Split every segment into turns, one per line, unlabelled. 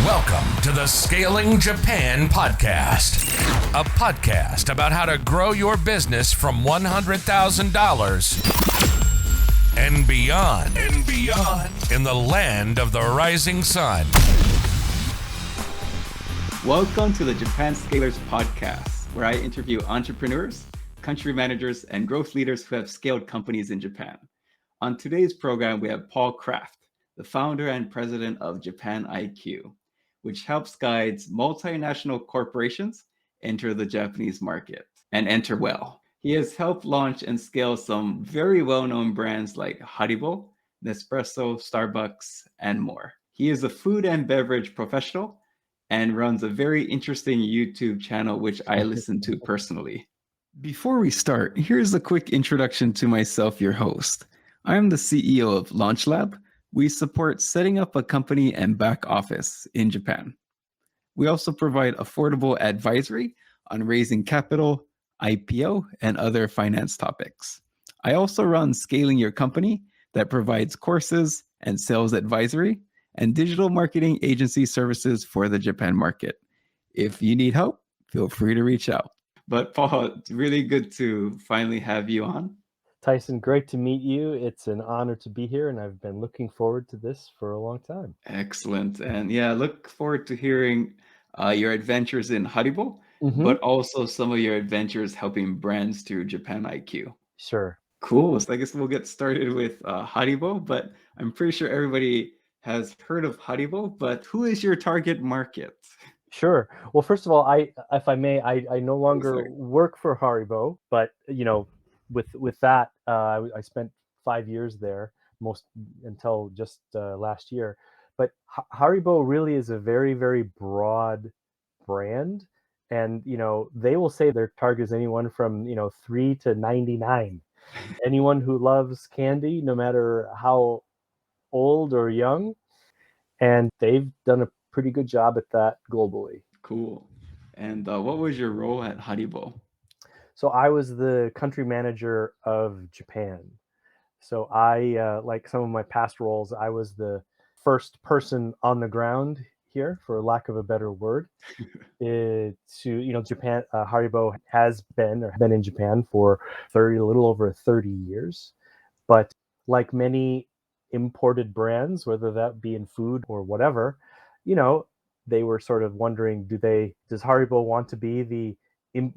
Welcome to the Scaling Japan Podcast, a podcast about how to grow your business from $100,000 and beyond in the land of the rising sun.
Welcome to the Japan Scalers Podcast, where I interview entrepreneurs, country managers, and growth leaders who have scaled companies in Japan. On today's program, we have Paul Kraft, the founder and president of JapanIQ, which helps guide multinational corporations enter the Japanese market and enter well. He has helped launch and scale some very well-known brands like Haribo, Nespresso, Starbucks, and more. He is a food and beverage professional and runs a very interesting YouTube channel, which I listen to personally. Before we start, here's a quick introduction to myself, your host. I'm the CEO of LaunchLab. We support setting up a company and back office in Japan. We also provide affordable advisory on raising capital, IPO, and other finance topics. I also run Scaling Your Company that provides courses and sales advisory and digital marketing agency services for the Japan market. If you need help, feel free to reach out. But Paul, it's really good to finally have you on.
Tyson, great to meet you. It's an honor to be here, and I've been looking forward to this for a long time.
Excellent. And yeah, look forward to hearing your adventures in Haribo, but also some of your adventures helping brands through JapanIQ.
Sure.
Cool. So I guess we'll get started with Haribo, but I'm pretty sure everybody has heard of Haribo, but who is your target market?
Sure. Well, first of all, if I may, I no longer work for Haribo, but with that, I spent 5 years there, most until just last year. But Haribo really is a very, very broad brand, and they will say their target is anyone from 3 to 99. Anyone who loves candy, no matter how old or young, and they've done a pretty good job at that globally.
Cool. And what was your role at Haribo?
So I was the country manager of Japan. So I, like some of my past roles, I was the first person on the ground here, for lack of a better word, to Japan. Haribo has been in Japan for a little over 30 years, but like many imported brands, whether that be in food or whatever, they were sort of wondering, does Haribo want to be the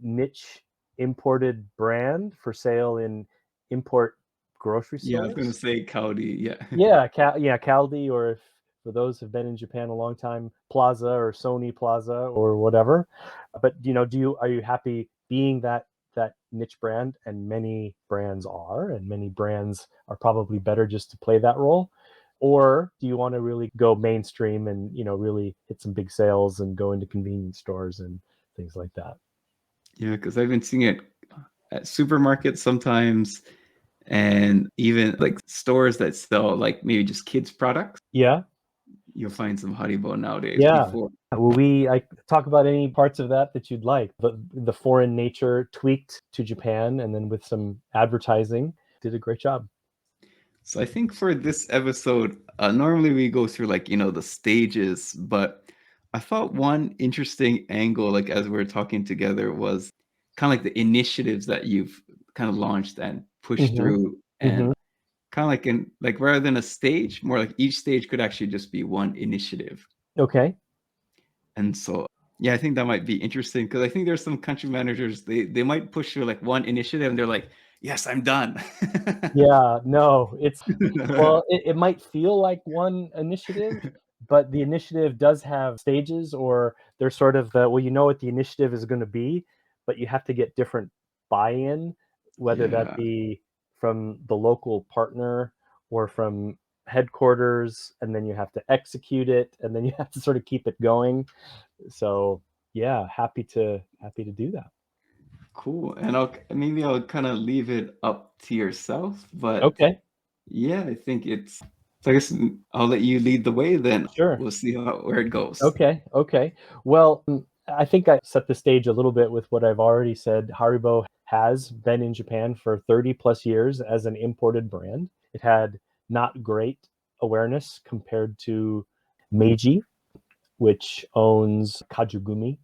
niche imported brand for sale in import grocery stores?
Yeah, I was going to say Caldi.
Yeah, Caldi, or if for those who've been in Japan a long time, Plaza or Sony Plaza or whatever. But are you happy being that niche brand? And many brands are, and many brands are probably better just to play that role. Or do you want to really go mainstream and really hit some big sales and go into convenience stores and things like that?
Yeah, because I've been seeing it at supermarkets sometimes, and even like stores that sell like maybe just kids products.
Yeah,
you'll find some Haribo nowadays.
Yeah. I talk about any parts of that you'd like. The foreign nature tweaked to Japan, and then with some advertising, did a great job.
So I think for this episode, normally we go through the stages, but I thought one interesting angle, like as we were talking together, was kind of like the initiatives that you've kind of launched and pushed through, and kind of like rather than a stage, more like each stage could actually just be one initiative.
Okay.
And so, yeah, I think that might be interesting, because I think there's some country managers, they might push through like one initiative and they're like, yes, I'm done.
Yeah, no, it might feel like one initiative, but the initiative does have stages, or there's sort of what the initiative is going to be, but you have to get different buy-in, whether that be from the local partner or from headquarters, and then you have to execute it, and then you have to sort of keep it going. So yeah, happy to do that.
Cool. And I'll kind of leave it up to yourself, but
okay.
Yeah, I think so I guess I'll let you lead the way then.
Sure.
We'll see where it goes.
Okay. Well, I think I set the stage a little bit with what I've already said. Haribo has been in Japan for 30 plus years as an imported brand. It had not great awareness compared to Meiji, which owns Kajugumi,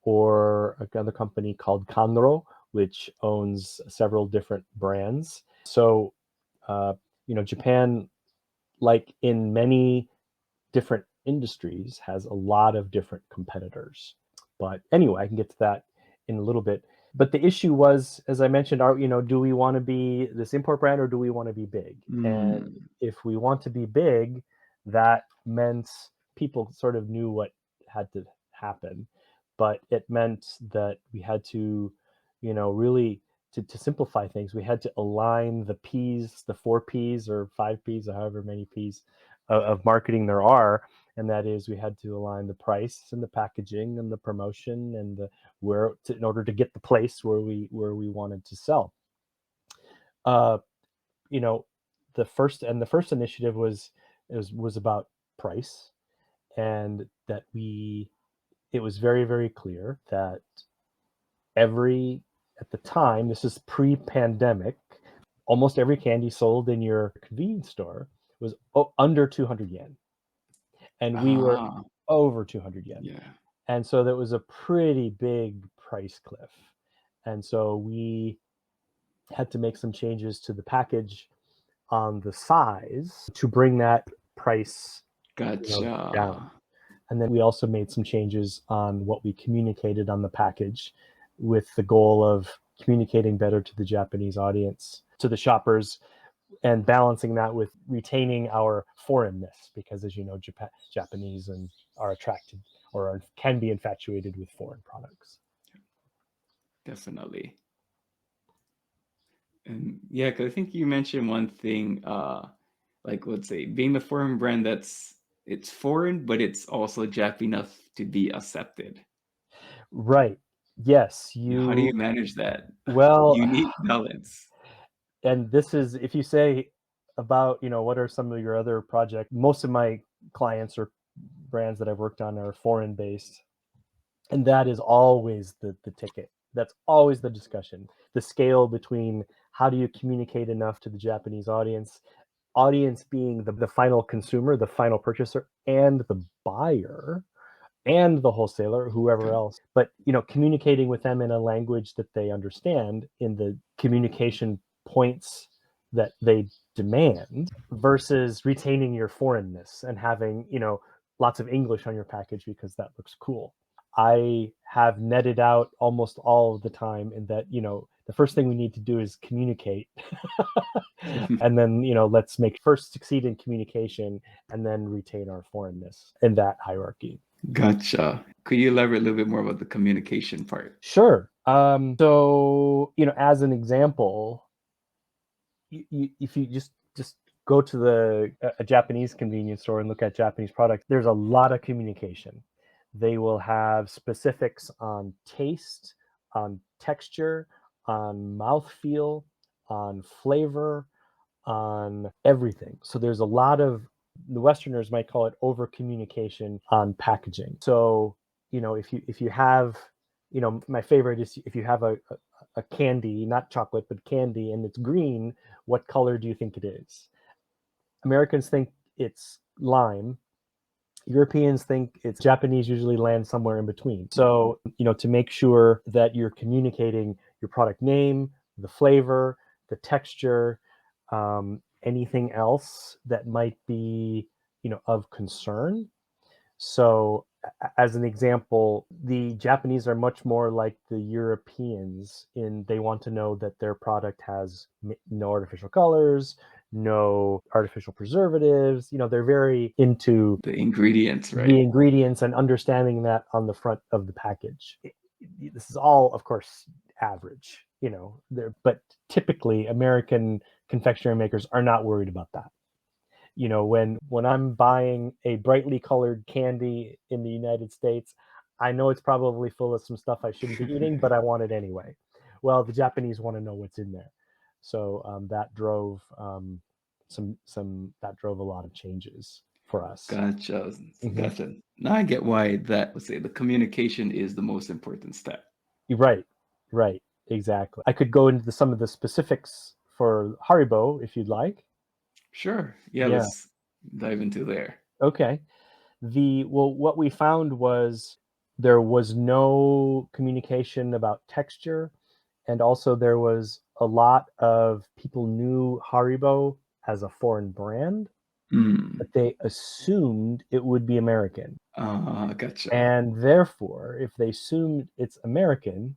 or another company called Kanro, which owns several different brands. So, Japan, like in many different industries, has a lot of different competitors. But anyway, I can get to that in a little bit. But the issue was, as I mentioned, do we want to be this import brand or do we want to be big? And if we want to be big, that meant people sort of knew what had to happen. But it meant that we had to, really to simplify things, we had to align the P's, the 4 P's or 5 P's or however many P's of marketing there are. And that is, we had to align the price and the packaging and the promotion and in order to get the place where we wanted to sell. The first initiative was about price, and that it was very, very clear that at the time, this is pre-pandemic, almost every candy sold in your convenience store was under 200 yen. And we were over 200 yen.
Yeah.
And so that was a pretty big price cliff. And so we had to make some changes to the package on the size to bring that price down. And then we also made some changes on what we communicated on the package, with the goal of communicating better to the Japanese audience, to the shoppers, and balancing that with retaining our foreignness, because as you know, Japanese are attracted or can be infatuated with foreign products.
Definitely. And yeah, because I think you mentioned one thing, like let's say being the foreign brand it's foreign, but it's also Jap enough to be accepted.
Right. Yes.
How do you manage that?
Well,
unique balance.
And this is, if you say about, what are some of your other projects, most of my clients or brands that I've worked on are foreign based. And that is always the ticket. That's always the discussion. The scale between how do you communicate enough to the Japanese audience being the final consumer, the final purchaser, and the buyer, and the wholesaler, whoever else, but communicating with them in a language that they understand, in the communication points that they demand, versus retaining your foreignness and having lots of English on your package because that looks cool. I have netted out almost all of the time in that the first thing we need to do is communicate. And then let's first succeed in communication and then retain our foreignness in that hierarchy.
Gotcha. Could you elaborate a little bit more about the communication part?
Sure. So, as an example, if you just go to a Japanese convenience store and look at Japanese products, there's a lot of communication. They will have specifics on taste, on texture, on mouthfeel, on flavor, on everything. So there's a lot of, the Westerners might call it over communication on packaging. So, if you have, my favorite is if you have a candy, not chocolate, but candy, and it's green, what color do you think it is? Americans think it's lime. Europeans think it's Japanese, usually land somewhere in between. So, to make sure that you're communicating your product name, the flavor, the texture, anything else that might be, of concern. So, as an example, the Japanese are much more like the Europeans in they want to know that their product has no artificial colors, no artificial preservatives. They're very into
the ingredients, right?
The ingredients and understanding that on the front of the package. This is all, of course, average, but typically American confectionery makers are not worried about that. When I'm buying a brightly colored candy in the United States, I know it's probably full of some stuff I shouldn't be eating, but I want it anyway. Well, the Japanese want to know what's in there. So that drove that drove a lot of changes for us.
Gotcha. Gotcha. Now I get why let's say the communication is the most important step.
Right. Exactly. I could go into some of the specifics for Haribo if you'd like.
Sure. Yeah. Let's dive into there.
Okay. What we found was there was no communication about texture, and also there was a lot of people knew Haribo as a foreign brand,
Mm.
but they assumed it would be American.
Gotcha.
And therefore, if they assumed it's American,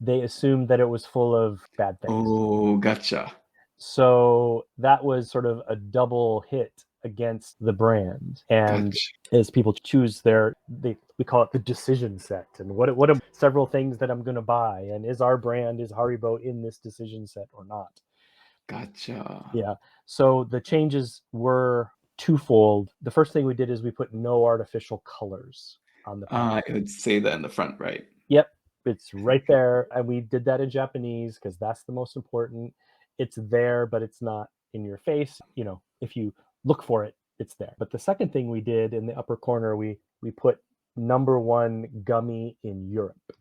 they assumed that it was full of bad things.
Oh, gotcha.
So that was sort of a double hit against the brand. And
Gotcha.
as people choose we call it the decision set. And what are several things that I'm going to buy? And is Haribo in this decision set or not?
Gotcha.
Yeah. So the changes were twofold. The first thing we did is we put no artificial colors on the package.
I would say that in the front, right?
Yep, it's right there. And we did that in Japanese because that's the most important. It's there, but it's not in your face. If you look for it, it's there. But the second thing we did in the upper corner, we put #1 gummy in Europe.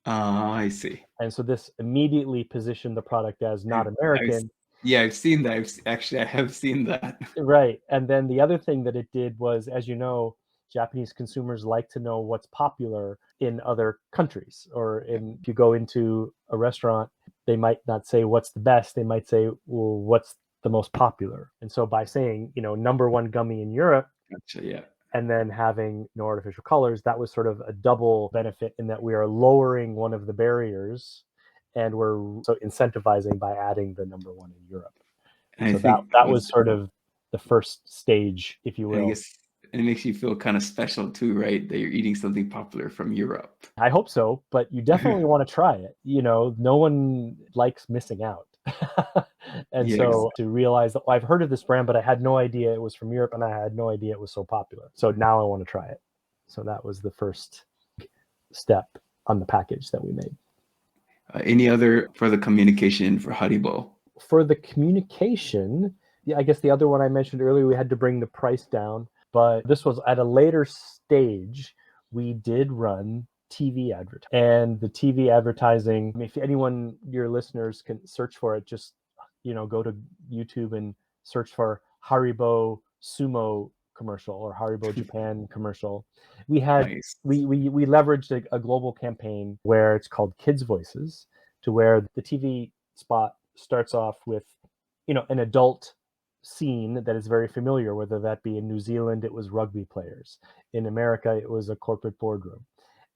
I see.
And so this immediately positioned the product as not
I've,
American.
I've seen that. I have seen that.
Right. And then the other thing that it did was, as you know, Japanese consumers like to know what's popular in other countries. If you go into a restaurant, they might not say what's the best. They might say, well, what's the most popular? And so by saying, #1 gummy in Europe,
Gotcha. Yeah.
and then having no artificial colors, that was sort of a double benefit in that we are lowering one of the barriers, and we're so incentivizing by adding the #1 in Europe. And
And I
so
think
that was sort of the first stage, if you
and I
will.
guess it makes you feel kind of special too, right? That you're eating something popular from Europe.
I hope so, but you definitely want to try it. No one likes missing out. And
Yeah,
so to realize that, I've heard of this brand, but I had no idea it was from Europe, and I had no idea it was so popular. So now I want to try it. So that was the first step on the package that we made.
any other further communication for Haribo?
For the communication, I guess the other one I mentioned earlier, we had to bring the price down, but this was at a later stage. We did run TV advertising, and the TV advertising, if anyone, your listeners, can search for it, just go to YouTube and search for Haribo sumo commercial or Haribo Japan commercial. We had
Nice.
we leveraged a global campaign where it's called Kids Voices, to where the TV spot starts off with an adult scene that is very familiar, whether that be in New Zealand it was rugby players, in America it was a corporate boardroom,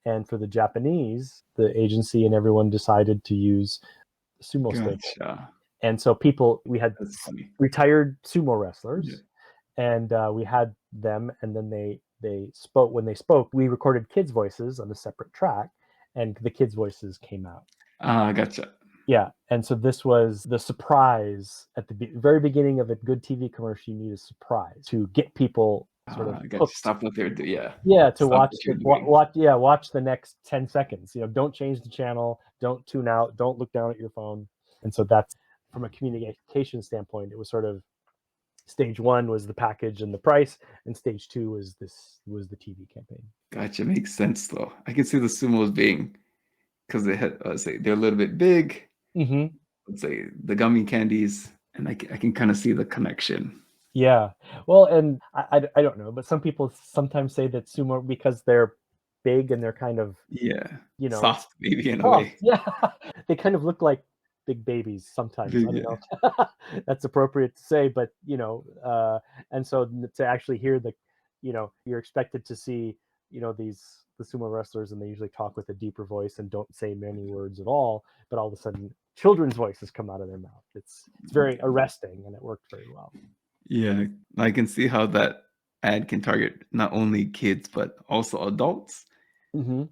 and for the Japanese, the agency and everyone decided to use sumo stable.
Gotcha.
And so we had
That's funny.
retired sumo wrestlers.
Yeah.
And we had them, and then they spoke. When they spoke, we recorded kids' voices on a separate track, and the kids' voices came out.
Gotcha.
Yeah, and so this was the surprise at the very beginning of a good TV commercial. You need a surprise to get people sort of
Gotcha.
hooked.
Stop what they're doing. Yeah.
Yeah, to
Stop
watch
what you're doing.
watch the next 10 seconds. Don't change the channel, don't tune out, don't look down at your phone. And so that's, from a communication standpoint, it was sort of stage 1 was the package and the price, and stage 2 was the TV campaign.
Gotcha. Makes sense though. I can see the sumos being, because they had, let's say they're a little bit big.
Mm-hmm.
Let's say the gummy candies, and I can kind of see the connection.
Yeah. Well, and I don't know, but some people sometimes say that sumo, because they're big and they're kind of,
Yeah.
soft.
Soft maybe in a way.
Yeah. They kind of look like big babies sometimes. I don't
Yeah.
know. That's appropriate to say, but and so to actually hear you're expected to see, the sumo wrestlers, and they usually talk with a deeper voice and don't say many words at all, but all of a sudden children's voices come out of their mouth. It's very arresting, and it worked very well.
Yeah. I can see how that ad can target not only kids but also adults,
Mm-hmm.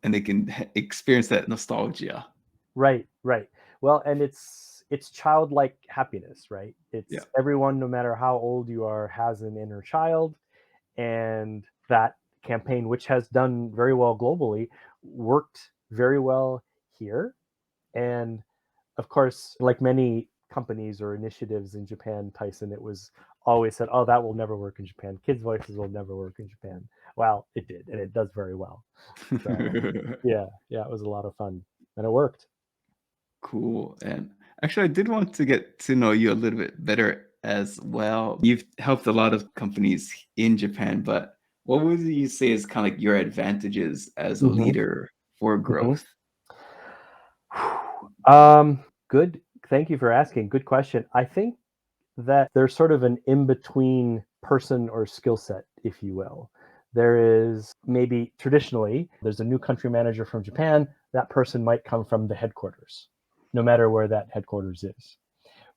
and they can experience that nostalgia.
Right. Well, and it's childlike happiness, right? It's
Yeah.
everyone, no matter how old you are, has an inner child, and that campaign, which has done very well globally, worked very well here. And of course, like many companies or initiatives in Japan, Tyson, it was always said, "Oh, that will never work in Japan. Kids' voices will never work in Japan." Well, it did, and it does very well. So yeah, it was a lot of fun, and it worked.
Cool. And actually, I did want to get to know you a little bit better as well. You've helped a lot of companies in Japan, but What would you say is kind of like your advantages as a
Hmm.
leader for
Hmm.
growth?
Good. Thank you for asking. Good question. I think that there's sort of an in-between person or skill set, if you will. There is maybe traditionally, there's a new country manager from Japan. That person might come from the headquarters, no matter where that headquarters is.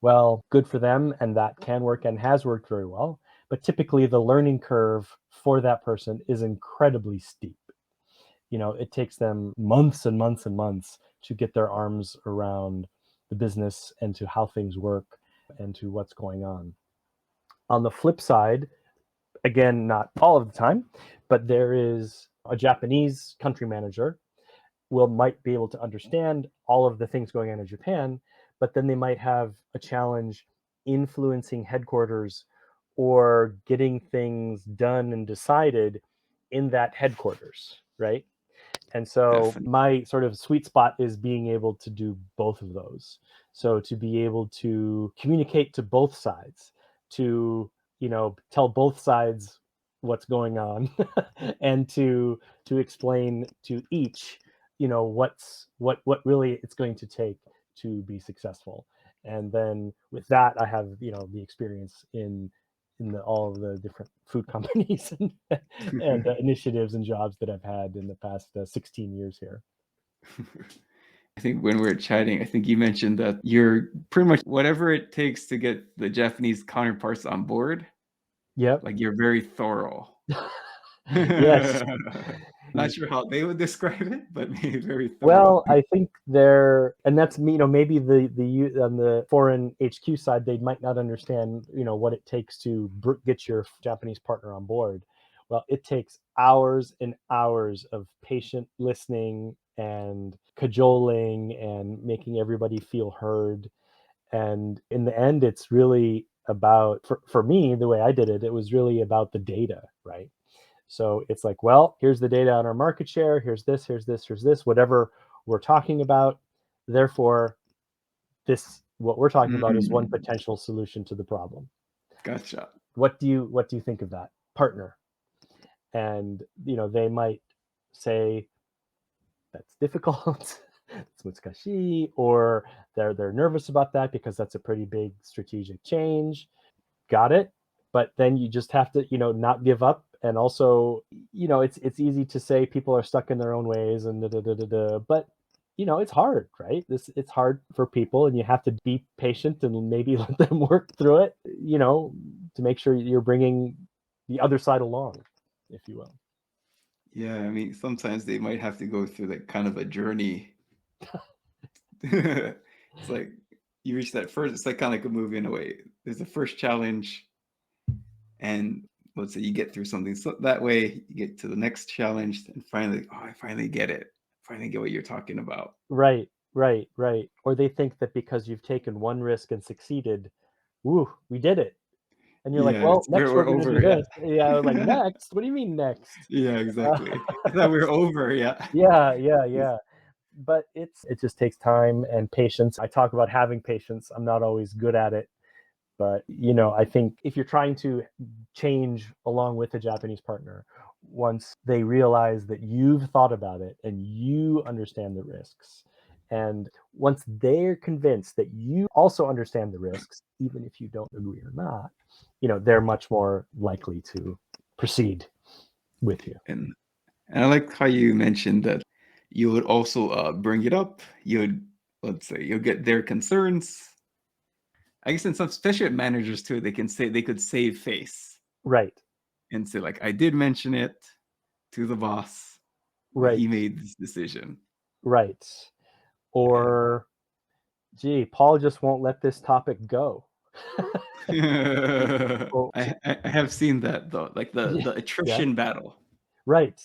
Well, good for them, and that can work and has worked very well. But typically, the learning curve for that person is incredibly steep. It takes them months and months and months to get their arms around the business and to how things work and to what's going on. On the flip side, again, not all of the time, but there is a Japanese country manager might be able to understand all of the things going on in Japan, but then they might have a challenge influencing headquarters or getting things done and decided in that headquarters, right? And so
Definitely.
my sort of sweet spot is being able to do both of those. So to be able to communicate to both sides, to, tell both sides what's going on and to explain to each, what really it's going to take to be successful. And then with that, I have, the experience in all of the different food companies and initiatives and jobs that I've had in the past 16 years here.
I think when we were chatting, I think you mentioned that you're pretty much whatever it takes to get the Japanese counterparts on board,
Yep.
like you're very thorough.
Yes.
Not sure how they would describe it, but maybe very thorough.
Well, I think they're, and that's me. Maybe on the foreign HQ side, they might not understand, what it takes to get your Japanese partner on board. Well, it takes hours and hours of patient listening and cajoling and making everybody feel heard. And in the end, it's really about, for me, the way I did it, it was really about the data, right? So it's like, well, here's the data on our market share. Here's this, here's this, here's this, whatever we're talking about. Therefore, what we're talking about is one
Mm,
potential solution to the problem.
gotcha.
What do you think of that partner? And they might say that's difficult. It's mutsukashi, or they're nervous about that because that's a pretty big strategic change. Got it. But then you just have to, not give up. And also, it's easy to say people are stuck in their own ways and da, da, da, da, da. But it's hard, right? It's hard for people, and you have to be patient and maybe let them work through it, to make sure you're bringing the other side along, if you will.
Yeah, I mean, sometimes they might have to go through like kind of a journey. It's like you reach that first, it's like kind of like a movie in a way. There's the first challenge, and let's say you get through something so that way, you get to the next challenge, and finally, oh, I finally get it. Finally get what you're talking about.
Right, right, right. Or they think that because you've taken one risk and succeeded, woo, we did it. And you're like,
Yeah,
well,
it's,
next we're
we're
going to do
over. Yeah.
this. Yeah, I was like, next? What do you mean next?
Yeah,
Uh,
exactly. I thought we were over. Yeah.
yeah, yeah, yeah. But it just takes time and patience. I talk about having patience. I'm not always good at it, but I think if you're trying to change along with a Japanese partner, once they realize that you've thought about it and you understand the risks, and once they're convinced that you also understand the risks, even if you don't agree or not, they're much more likely to proceed with you.
And I like how you mentioned that you would also bring it up. You'd, let's say, you'll get their concerns. I guess in some, especially managers too, they could save face
Right,
and say like, I did mention it to the boss, but
right,
he made this decision.
right.
Yeah.
Or, gee, Paul just won't let this topic go. Oh,
I have seen that though, like
yeah,
the
yeah,
attrition battle.
right.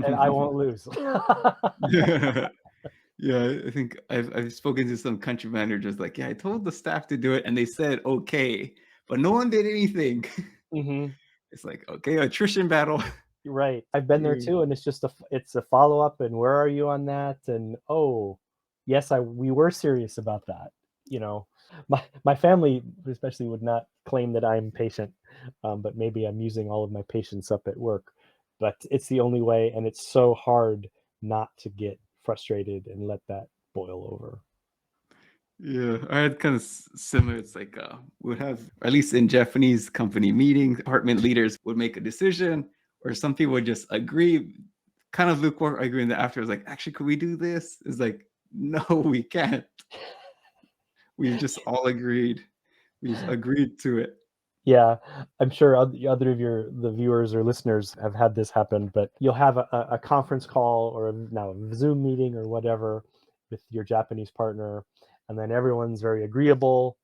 And I won't lose.
Yeah, I think I've spoken to some country managers like, yeah, I told the staff to do it and they said okay, but no one did anything.
Hmm.
It's like, okay, attrition battle.
Right. I've been there
You
too, and it's a follow up, and where are you on that? And oh, yes, we were serious about that. you know, my family especially would not claim that I'm patient, but maybe I'm using all of my patience up at work. But it's the only way, and it's so hard not to get frustrated and let that boil over.
Yeah, I had kind of similar. It's like we would have, or at least in Japanese company meetings, department leaders would make a decision, or some people would just agree, kind of lukewarm, agree, and then afterwards, like, actually, could we do this? It's like, no, we can't. We've just all agreed. We've agreed to it.
Yeah, I'm sure other of the viewers or listeners have had this happen, but you'll have a conference call or now a Zoom meeting or whatever with your Japanese partner, and then everyone's very agreeable.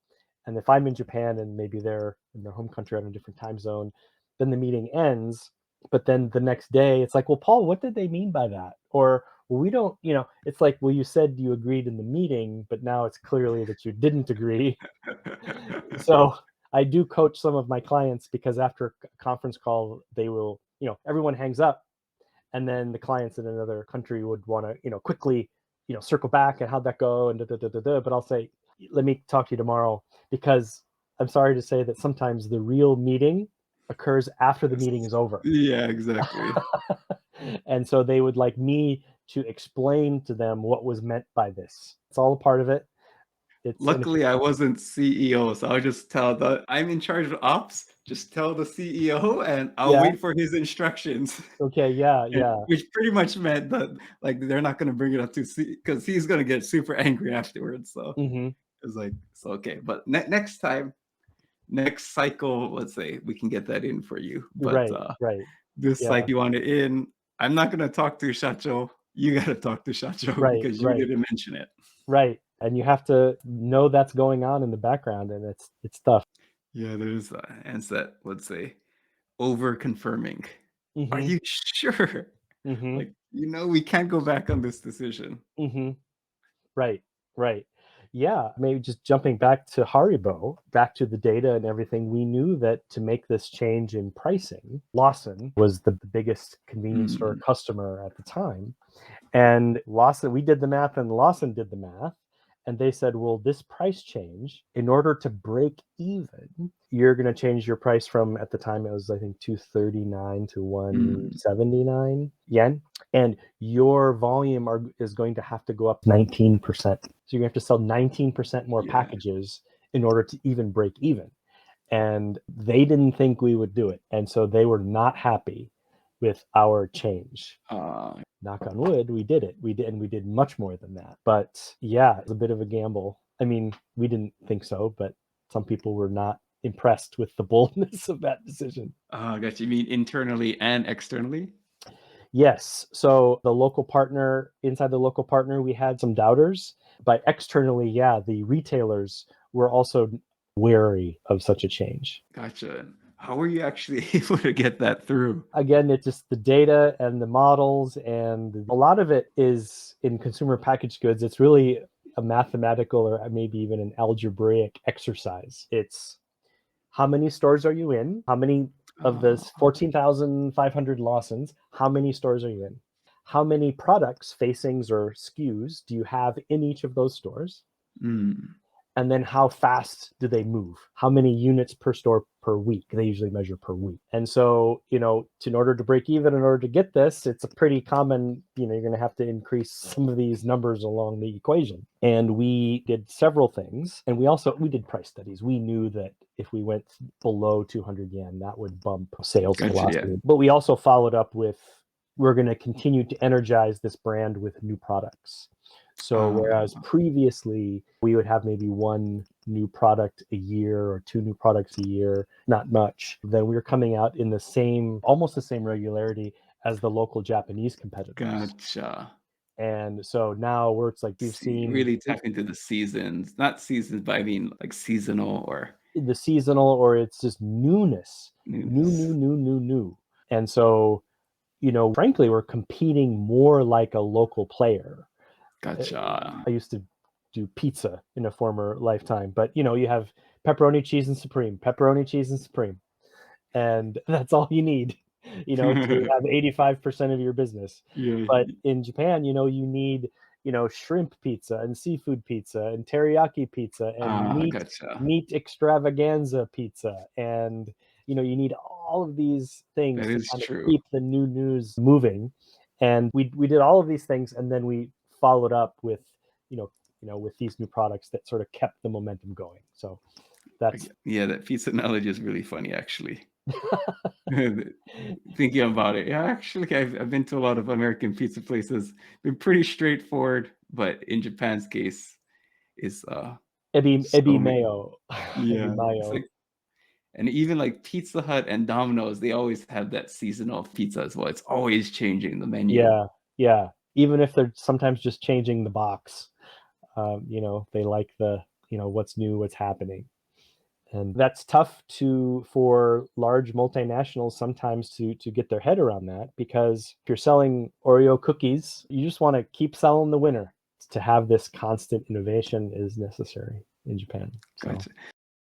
And if I'm in Japan and maybe they're in their home country on a different time zone, then the meeting ends. But then the next day, it's like, well, Paul, what did they mean by that? Or, well, we don't, it's like, well, you said you agreed in the meeting, but now it's clearly that you didn't agree. So I do coach some of my clients because after a conference call, they will, everyone hangs up, and then the clients in another country would want to, quickly, circle back and how'd that go and But I'll say, let me talk to you tomorrow, because I'm sorry to say that sometimes the real meeting occurs after the meeting is over.
Yeah, exactly.
And so they would like me to explain to them what was meant by this. It's all a part of it.
Luckily, I wasn't CEO, so I'll just tell I'm in charge of ops. Just tell the CEO, and I'll
Yeah.
wait for his instructions.
Okay. Yeah.
Which pretty much meant that like they're not going to bring it up to C because he's going to get super angry afterwards. So it's like, so okay, but next time, next cycle, let's say we can get that in for you. But
Right.
this
Yeah.
cycle you want it in, I'm not going to talk to Shacho. You got to talk to Shacho because you didn't mention it.
Right. And you have to know that's going on in the background, and it's tough.
Yeah, there's and that, let's say, over confirming. Are
Mm-hmm.
you sure?
Mm-hmm.
Like, we can't go back on this decision.
Mm-hmm. Right. Yeah, maybe just jumping back to Haribo, back to the data and everything, we knew that to make this change in pricing, Lawson was the biggest convenience store customer at the time. And Lawson, we did the math and Lawson did the math. And they said, well, this price change, in order to break even, you're going to change your price from, at the time, it was, I think, 239 to 179 yen. And your volume is going to have to go up 19%. So you're going to have to sell 19% more packages in order to even break even. And they didn't think we would do it. And so they were not happy with our change. Knock on wood, we did it. We did much more than that. But yeah, it's a bit of a gamble. I mean, we didn't think so, but some people were not impressed with the boldness of that decision.
Got you. Mean internally and externally?
Yes. So inside the local partner, we had some doubters, but externally, yeah, the retailers were also wary of such a change.
Gotcha. How were you actually able to get that through?
Again, it's just the data and the models, and a lot of it is in consumer packaged goods. It's really a mathematical or maybe even an algebraic exercise. It's how many stores are you in? How many of this 14,500 Lawsons, how many stores are you in? How many products, facings, or SKUs do you have in each of those stores? And then how fast do they move? How many units per store per week? They usually measure per week. And so, in order to break even, in order to get this, it's a pretty common, you're going to have to increase some of these numbers along the equation. And we did several things. And we did price studies. We knew that if we went below 200 yen, that would bump sales velocity. Yeah. But we also followed up with, we're going to continue to energize this brand with new products. So whereas previously we would have maybe one new product a year or two new products a year, not much, then we were coming out in almost the same regularity as the local Japanese competitors.
Gotcha.
And so now it's like we've seen
really tap into the seasons, not seasons, but I mean like seasonal or
the seasonal, or it's just newness. New. And so, frankly, we're competing more like a local player.
Gotcha.
I used to do pizza in a former lifetime, but you have pepperoni, cheese, and supreme, and that's all you need, to have 85% of your business. Yeah. But in Japan, you need shrimp pizza and seafood pizza and teriyaki pizza and
Gotcha.
meat extravaganza pizza. And, you need all of these things
That
to
is
kind of
true.
keep the new news moving. And we did all of these things, and then we followed up with, with these new products that sort of kept the momentum going. So that's
Yeah, that pizza analogy is really funny, actually. Thinking about it, yeah, actually, I've been to a lot of American pizza places. Been pretty straightforward, but in Japan's case, is
ebi
so many.
mayo, ebi
Yeah, it's
mayo.
like, and even like Pizza Hut and Domino's, they always have that seasonal pizza as well. It's always changing the menu.
Yeah. Even if they're sometimes just changing the box, they like the, what's new, what's happening. And that's tough for large multinationals sometimes to get their head around that, because if you're selling Oreo cookies, you just want to keep selling the winner. To have this constant innovation is necessary in Japan. So.
Gotcha.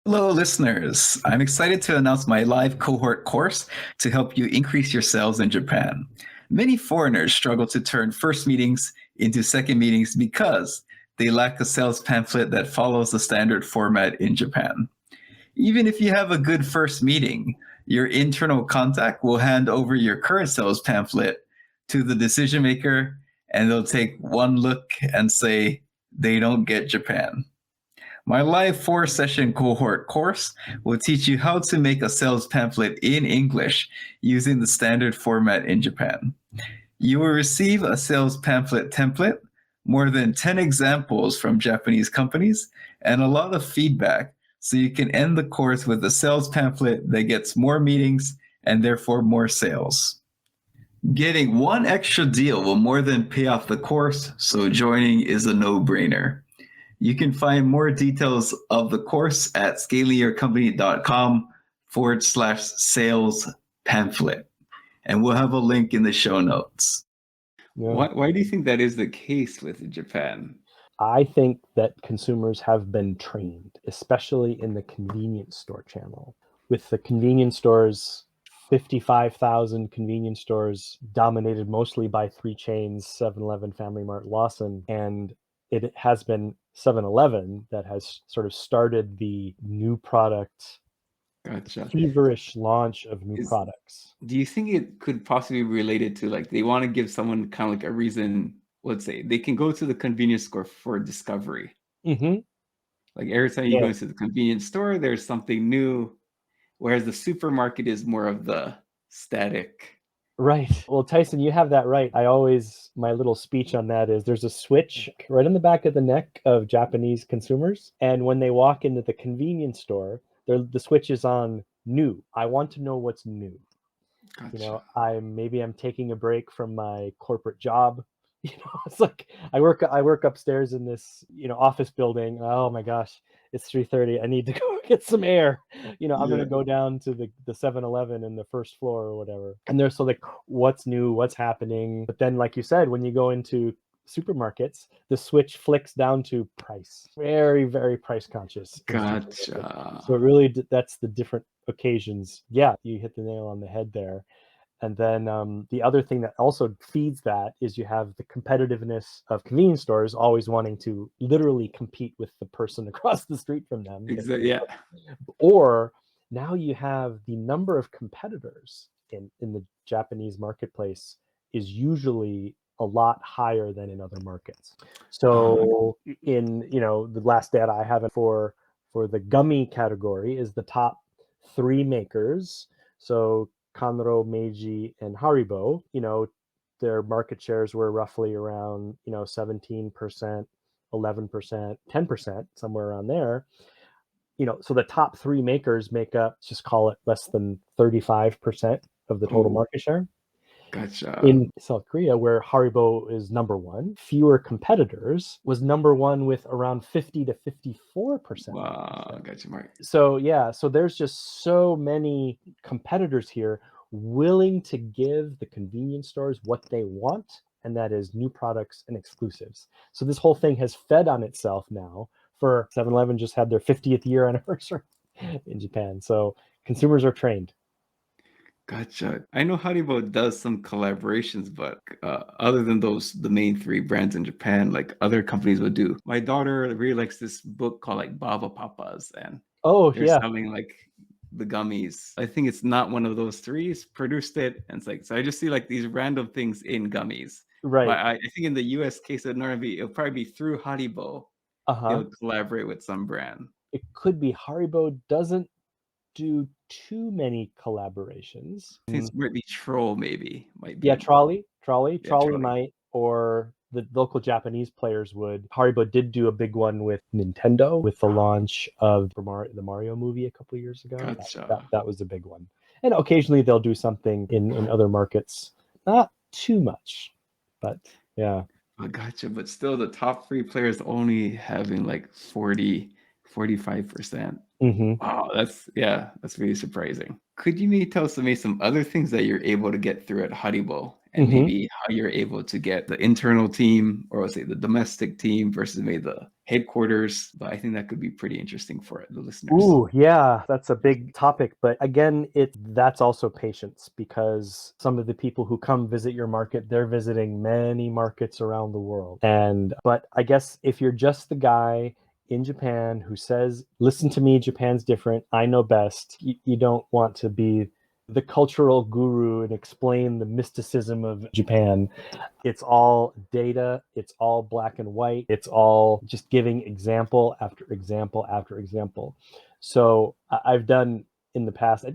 Hello, listeners. I'm excited to announce my live cohort course to help you increase your sales in Japan. Many foreigners struggle to turn first meetings into second meetings because they lack a sales pamphlet that follows the standard format in Japan. Even if you have a good first meeting, your internal contact will hand over your current sales pamphlet to the decision maker, and they'll take one look and say, they don't get Japan. My live 4-session cohort course will teach you how to make a sales pamphlet in English using the standard format in Japan. You will receive a sales pamphlet template, more than 10 examples from Japanese companies, and a lot of feedback, so you can end the course with a sales pamphlet that gets more meetings and therefore more sales. Getting one extra deal will more than pay off the course, so joining is a no-brainer. You can find more details of the course at scalingyourcompany.com/sales pamphlet. And we'll have a link in the show notes.
Yeah.
Why do you think that is the case with Japan?
I think that consumers have been trained, especially in the convenience store channel. With the convenience stores, 55,000 convenience stores dominated mostly by 3 chains, 7-Eleven, Family Mart, Lawson, and it has been 7-Eleven that has sort of started the new product,
Gotcha.
feverish launch of new products.
Do you think it could possibly be related to, like, they want to give someone kind of like a reason, let's say they can go to the convenience store for discovery.
Mm-hmm.
Like every time you go into the convenience store, there's something new, whereas the supermarket is more of the static.
Right. Well, Tyson, you have that right. My little speech on that is there's a switch right on the back of the neck of Japanese consumers. And when they walk into the convenience store, the switch is on new. I want to know what's new.
Gotcha.
I'm taking a break from my corporate job. It's like I work upstairs in this, office building. Oh my gosh, it's 3:30. I need to go get some air. I'm going to go down to the 7-Eleven in the first floor or whatever. And they're so like, what's new? What's happening? But then, like you said, when you go into supermarkets, the switch flicks down to price. Very, very price conscious.
Gotcha.
So it really, that's the different occasions. Yeah, you hit the nail on the head there. And then the other thing that also feeds that is you have the competitiveness of convenience stores always wanting to literally compete with the person across the street from them.
Exactly. Yeah.
Or now you have the number of competitors in the Japanese marketplace is usually a lot higher than in other markets. So in, the last data I have for the gummy category is the top 3 makers. So Conro, Meiji, and Haribo, their market shares were roughly around, 17%, 11%, 10%, somewhere around there. So the top 3 makers make up, just call it less than 35% of the total market share.
Gotcha.
In South Korea, where Haribo is number 1, fewer competitors, was number 1 with around 50 to 54%.
Wow, gotcha, Mark.
So there's just so many competitors here willing to give the convenience stores what they want, and that is new products and exclusives. So this whole thing has fed on itself now. For 7-Eleven just had their 50th year anniversary in Japan. So consumers are trained.
Gotcha. I know Haribo does some collaborations, but other than those, the main three brands in Japan, like other companies would do. My daughter really likes this book called like Baba Papas, and
Oh
they're
yeah,
selling like the gummies. I think it's not one of those three. It's produced it, and it's like so. I just see like these random things in gummies. But
right.
I think in the U.S. case, it'll probably be through Haribo.
Uh-huh.
They'll collaborate with some brand.
It could be Haribo doesn't do too many collaborations.
I think it might be Troll, maybe might be
Yeah,
involved.
Trolley
Yeah, Trolley.
might, or the local Japanese players would. Haribo did do a big one with Nintendo with the launch of the Mario movie a couple of years ago.
Gotcha.
That was a big one. And occasionally they'll do something in other markets. Not too much, but yeah.
Gotcha. But still, the top three players only having like 45%.
Hmm.
Wow, that's really surprising. Could you maybe tell us maybe some other things that you're able to get through at Haribo, and
Hmm.
maybe how you're able to get the internal team, or let's say the domestic team versus maybe the headquarters? But I think that could be pretty interesting for the listeners.
Ooh, yeah, that's a big topic. But again, that's also patience, because some of the people who come visit your market, they're visiting many markets around the world. But I guess if you're just the guy in Japan who says, listen to me, Japan's different, I know best, you don't want to be the cultural guru and explain the mysticism of Japan. It's all data, it's all black and white, it's all just giving example after example after example. So I've done in the past, I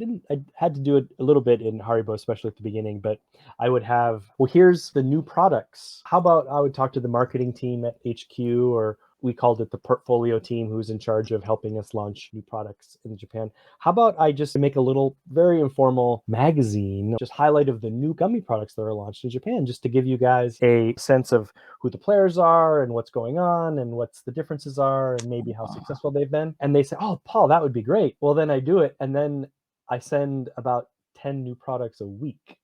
had to do it a little bit in Haribo, especially at the beginning, but I would have, well, here's the new products. How about I would talk to the marketing team at HQ, or we called it the portfolio team, who's in charge of helping us launch new products in Japan. How about I just make a little very informal magazine, just highlight of the new gummy products that are launched in Japan, just to give you guys a sense of who the players are and what's going on and what's the differences are and maybe how successful they've been. And they say, oh, Paul, that would be great. Well, then I do it. And then I send about 10 new products a week.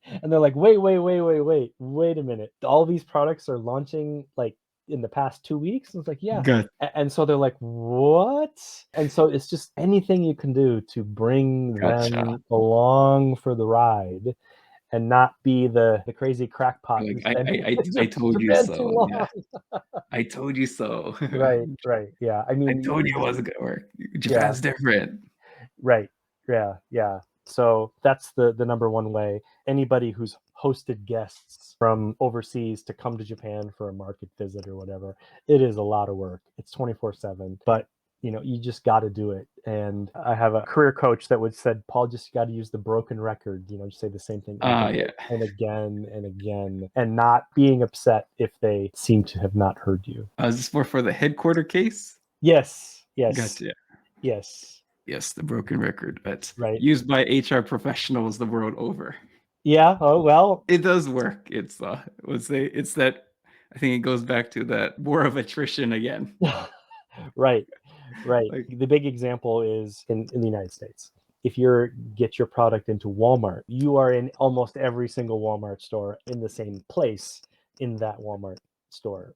And they're like, wait a minute. All these products are launching like in the past 2 weeks? And it's like, yeah.
Good.
And so they're like, what? And so it's just anything you can do to bring
Gotcha.
them along for the ride and not be the crazy crackpot
Like
who's been
I
in
told you
Japan too
so.
long.
Yeah, I told you so.
Right. Yeah. I
I
mean,
told you it wasn't gonna work.
yeah,
Japan's different.
right. Yeah. So that's the number one way. Anybody who's hosted guests from overseas to come to Japan for a market visit or whatever, it is a lot of work. It's 24/7, but you just got to do it. And I have a career coach that would said, Paul, just got to use the broken record, just say the same thing
Yeah.
and again and again, and not being upset if they seem to have not heard you.
Is this more for the headquarter case?
Yes.
Gotcha.
Yes.
Yes, the broken record. That's
Right.
used by HR professionals the world over.
Yeah. Oh, well.
It does work. It's it's that I think it goes back to that war of attrition again.
Right.
Like,
The big example is in the United States. If you get your product into Walmart, you are in almost every single Walmart store in the same place in that Walmart store,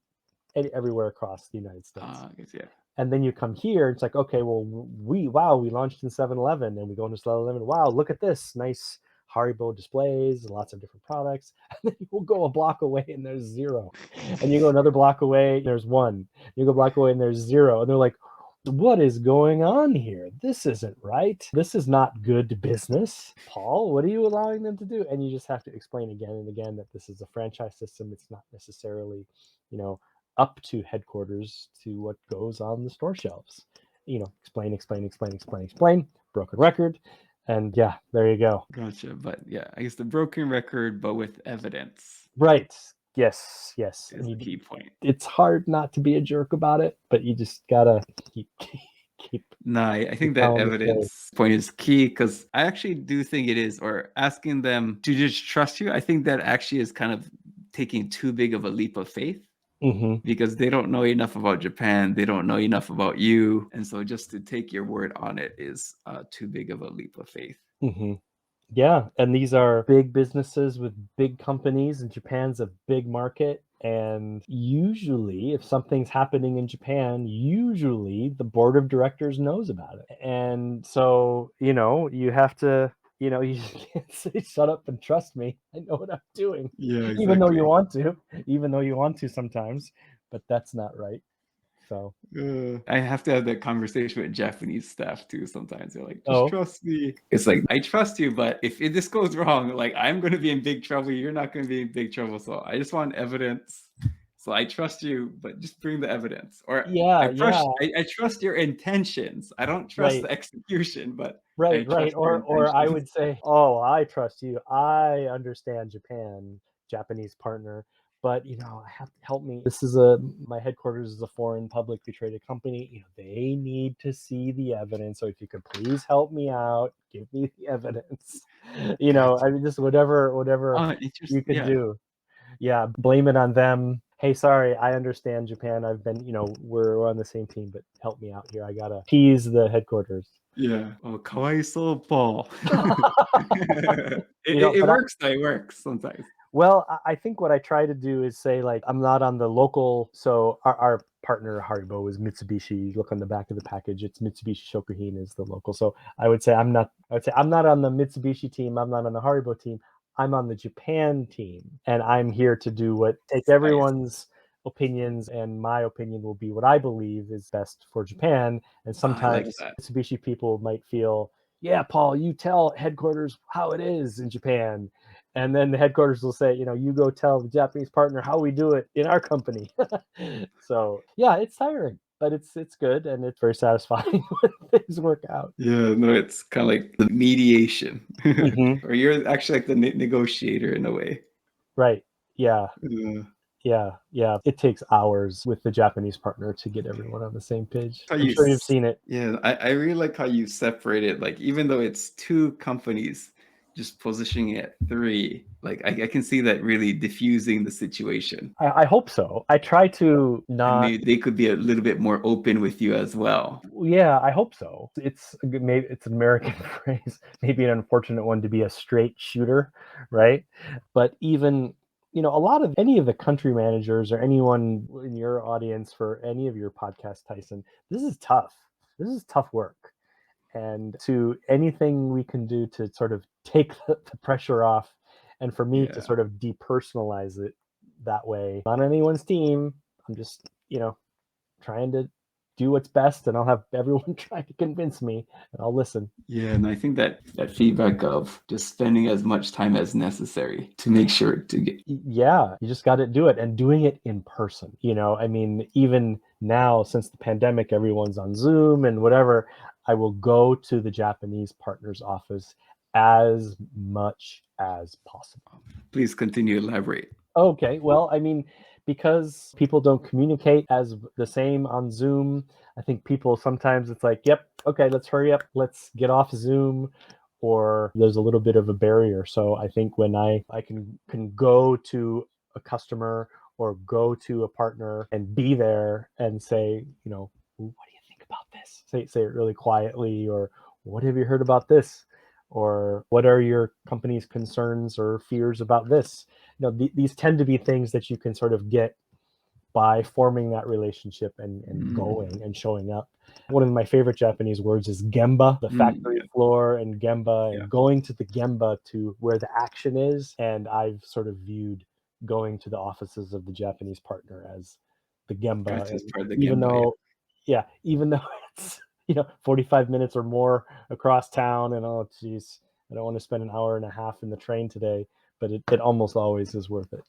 everywhere across the United States.
I guess, yeah.
And then you come here, it's like, okay, well, we launched in 7-Eleven, and we go into 7-Eleven. Wow, look at this nice Haribo displays, lots of different products. And then you will go a block away and there's zero. And you go another block away, there's one. You go a block away and there's zero. And they're like, what is going on here? This isn't right. This is not good business. Paul, what are you allowing them to do? And you just have to explain again and again that this is a franchise system. It's not necessarily, up to headquarters to what goes on the store shelves. Explain, broken record. And yeah, there you go.
Gotcha. But yeah, I guess the broken record, but with evidence.
Right. Yes.
Is
And
the key point.
It's hard not to be a jerk about it, but you just gotta keep.
No, I think that evidence point is key, because I actually do think it is, or asking them to just trust you. I think that actually is kind of taking too big of a leap of faith.
Mm-hmm.
Because they don't know enough about Japan, they don't know enough about you, and so just to take your word on it is too big of a leap of faith.
Mm-hmm. Yeah, and these are big businesses with big companies, and Japan's a big market. And usually, if something's happening in Japan, usually the board of directors knows about it. And so, you have to You know, you can't say shut up and trust me. I know what I'm doing.
Yeah,
Even though you
exactly.
want to sometimes, but that's not right. So,
I have to have that conversation with Japanese staff too. Sometimes they're like, "Just
oh,
trust me." It's like I trust you, but if this goes wrong, like I'm going to be in big trouble. You're not going to be in big trouble. So I just want evidence. So I trust you, but just bring the evidence. Or
yeah, yeah,
I trust your intentions. I don't trust
right.
the execution, but I
Right, right.
trust your
Or I
intentions.
would say, "Oh, I trust you. I understand Japan, Japanese partner, but you know, I have to help me. This is my headquarters is a foreign publicly traded company. You know, they need to see the evidence. So if you could please help me out, give me the evidence. You know,
Gotcha.
I mean, just whatever you
Interesting.
could
Yeah.
do. Yeah, blame it on them. Hey, sorry, I understand Japan. I've been, you know, we're on the same team, but help me out here. I gotta appease the headquarters."
Yeah. Oh, kawaii Paul.
You know,
It
but
works though. It works sometimes.
well, I think what I try to do is say, like, I'm not on the local. So our partner Haribo is Mitsubishi. You look on the back of the package, it's Mitsubishi Shokuhin is the local. So I would say I'm not on the Mitsubishi team. I'm not on the Haribo team. I'm on the Japan team, and I'm here to do what take
Nice.
everyone's opinions, and my opinion will be what I believe is best for Japan. And
I like
sometimes
that.
Mitsubishi people might feel, yeah, Paul, you tell headquarters how it is in Japan, and then the headquarters will say, you know, you go tell the Japanese partner how we do it in our company. So yeah, it's tiring, but it's good, and it's very satisfying when things work out.
Yeah, no, it's kind of like the mediation,
Hmm.
or you're actually like the negotiator in a way.
Right. Yeah.
Yeah.
Yeah. It takes hours with the Japanese partner to get everyone on the same page.
How
I'm
you,
sure you've seen it.
yeah, I really like how you separate it. Like even though it's two companies, just positioning it at three, like I can see that really diffusing the situation,
I hope so. I try to
and
not.
maybe they could be a little bit more open with you as well.
Yeah, I hope so. It's a good, maybe it's an American phrase, maybe an unfortunate one to be a straight shooter, right? But even, you know, a lot of any of the country managers or anyone in your audience for any of your podcasts, Tyson, this is tough. This is tough work. And to anything we can do to sort of take the pressure off, and for me to
Yeah.
sort of depersonalize it that way, not on anyone's team. I'm just, you know, trying to do what's best, and I'll have everyone trying to convince me, and I'll listen.
Yeah, and I think that feedback of just spending as much time as necessary to make sure to get.
Yeah, you just got to do it, and doing it in person. You know, I mean, even now since the pandemic, everyone's on Zoom and whatever. I will go to the Japanese partner's office as much as possible.
Please continue to elaborate.
Okay, well, I mean, because people don't communicate as the same on Zoom, I think people sometimes it's like, yep, okay, let's hurry up, let's get off Zoom, or there's a little bit of a barrier. So I think when I can go to a customer or go to a partner and be there and say, you know, what do you think about this? Say it really quietly, or what have you heard about this? Or what are your company's concerns or fears about this? You know, these tend to be things that you can sort of get by forming that relationship and
Mm,
going and showing up. One of my favorite Japanese words is gemba, the factory
yeah,
floor, and gemba,
yeah.
and going to the gemba to where the action is. And I've sort of viewed going to the offices of the Japanese partner as the gemba.
Gotcha, as
And
part of the
even
Gemba, yeah.
though, yeah, even though it's, you know, 45 minutes or more across town, and oh, geez, I don't want to spend an hour and a half in the train today, but it almost always is worth it.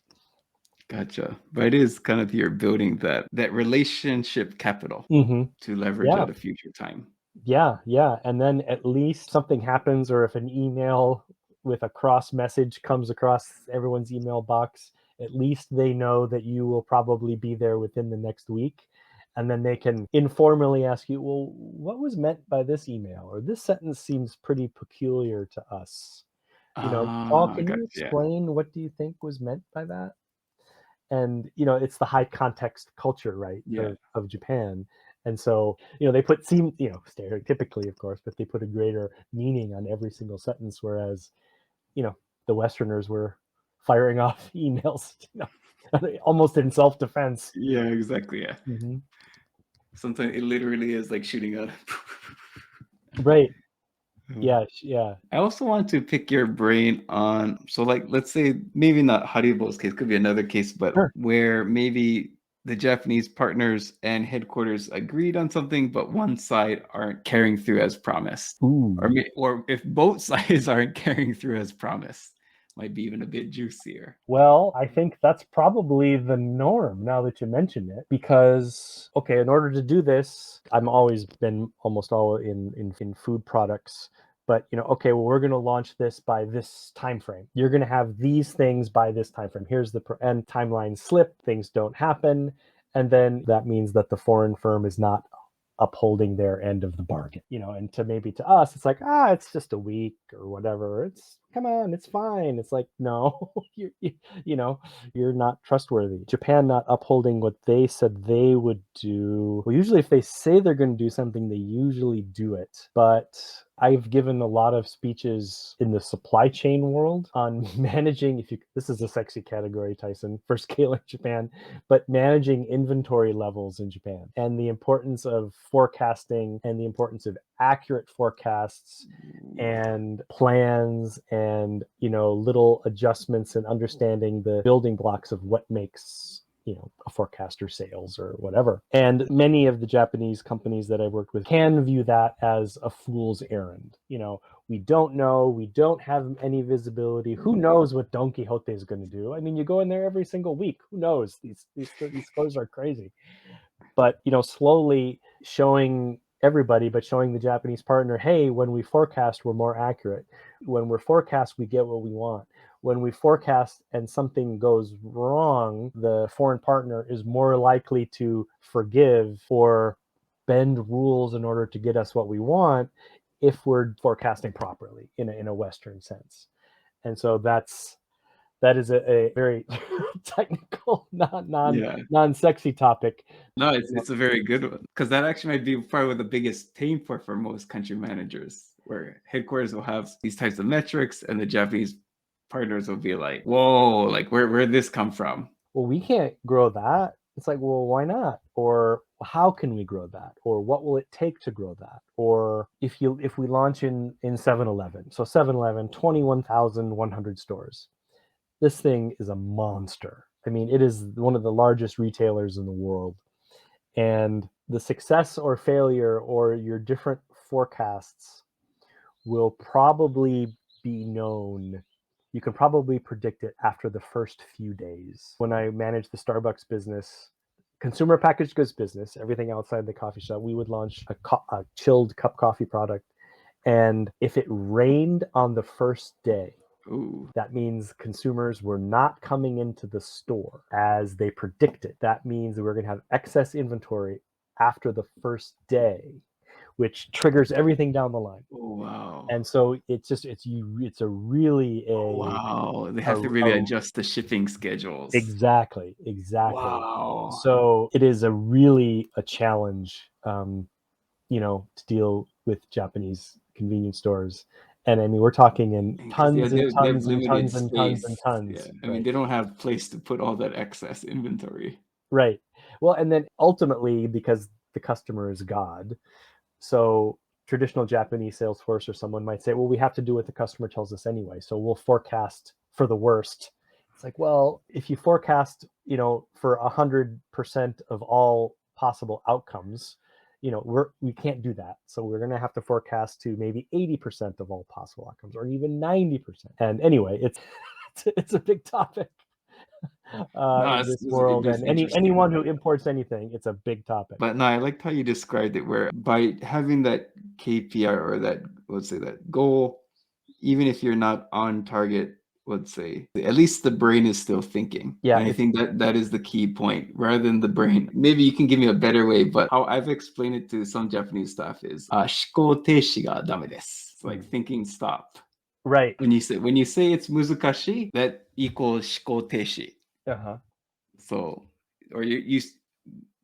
Gotcha. But it is kind of you're building that relationship capital
Hmm.
to leverage
Yeah.
at a future time.
Yeah. And then at least something happens, or if an email with a cross message comes across everyone's email box, at least they know that you will probably be there within the next week. And then they can informally ask you, well, what was meant by this email? Or this sentence seems pretty peculiar to us. You know, Paul,
Ah,
can
gotcha.
you
Yeah.
explain what do you think was meant by that? And you know, it's the high context culture, right,
Yeah.
of Japan. And so, you know, they put seem, you know, stereotypically of course, but they put a greater meaning on every single sentence, whereas, you know, the Westerners were firing off emails, you know, almost in self-defense.
Yeah, exactly. Yeah.
Hmm.
Sometimes it literally is like shooting out.
Right. Yeah, yeah.
I also want to pick your brain on, so like, let's say maybe not Haribo's case, could be another case, but
Sure.
where maybe the Japanese partners and headquarters agreed on something, but one side aren't carrying through as promised.
Ooh.
Or if both sides aren't carrying through as promised, might be even a bit juicier.
Well, I think that's probably the norm now that you mention it, because, okay, in order to do this, I'm always been almost all in food products. But okay, well, we're going to launch this by this time frame. You're going to have these things by this time frame. Here's and timelines slip, things don't happen, and then that means that the foreign firm is not upholding their end of the bargain. And to us, it's like, it's just a week or whatever. It's, come on, it's fine. It's like, no, you're not trustworthy. Japan not upholding what they said they would do. Well, usually if they say they're going to do something, they usually do it. But I've given a lot of speeches in the supply chain world on managing, this is a sexy category, Tyson, for scaling Japan, but managing inventory levels in Japan and the importance of forecasting and the importance of accurate forecasts and plans and little adjustments and understanding the building blocks of what makes a forecaster sales or whatever. And many of the Japanese companies that I worked with can view that as a fool's errand. We don't know, we don't have any visibility. Who knows what Don Quixote is going to do? I mean, you go in there every single week. Who knows? These stores are crazy. But slowly showing everybody, but showing the Japanese partner, hey, when we forecast, we're more accurate. When we're forecast, we get what we want. When we forecast and something goes wrong, the foreign partner is more likely to forgive or bend rules in order to get us what we want if we're forecasting properly in a Western sense. And so that is a very technical, non-sexy topic.
No, it's a very good one, because that actually might be probably the biggest pain point for most country managers, where headquarters will have these types of metrics and the Japanese partners will be like, whoa, like where'd this come from?
Well, we can't grow that. It's like, well, why not? Or how can we grow that? Or what will it take to grow that? Or if we launch in 7-Eleven, so 7-Eleven, 21,100 stores. This thing is a monster. I mean, it is one of the largest retailers in the world. And the success or failure or your different forecasts will probably be known. You can probably predict it after the first few days. When I managed the Starbucks business, consumer packaged goods business, everything outside the coffee shop, we would launch a chilled cup coffee product. And if it rained on the first day,
Ooh.
that means consumers were not coming into the store as they predicted. That means that we're going to have excess inventory after the first day, which triggers everything down the line.
Oh, wow.
And so it's a really
wow. They have to really adjust the shipping schedules.
Exactly.
Wow.
So it is a challenge, to deal with Japanese convenience stores. And I mean, we're talking in tons and tons and tons and tons and tons.
Yeah. I mean, they don't have place to put all that excess inventory.
Right. Well, and then ultimately, because the customer is God, so traditional Japanese sales force or someone might say, well, we have to do what the customer tells us anyway. So we'll forecast for the worst. It's like, well, if you forecast, for 100% of all possible outcomes, we can't do that. So we're going to have to forecast to maybe 80% of all possible outcomes, or even 90%. And anyway, it's a big topic in this world. And anyone who imports anything, it's a big topic.
But no, I liked how you described it, where by having that KPI or that, let's say, that goal, even if you're not on target, let's say, at least the brain is still thinking.
Yeah,
and I think that is the key point, rather than the brain. Maybe you can give me a better way, but how I've explained it to some Japanese staff is 思考停止がダメです. It's like thinking stop.
Right.
When you say it's 難しい, that equals 思考停止.
Uh-huh.
So, or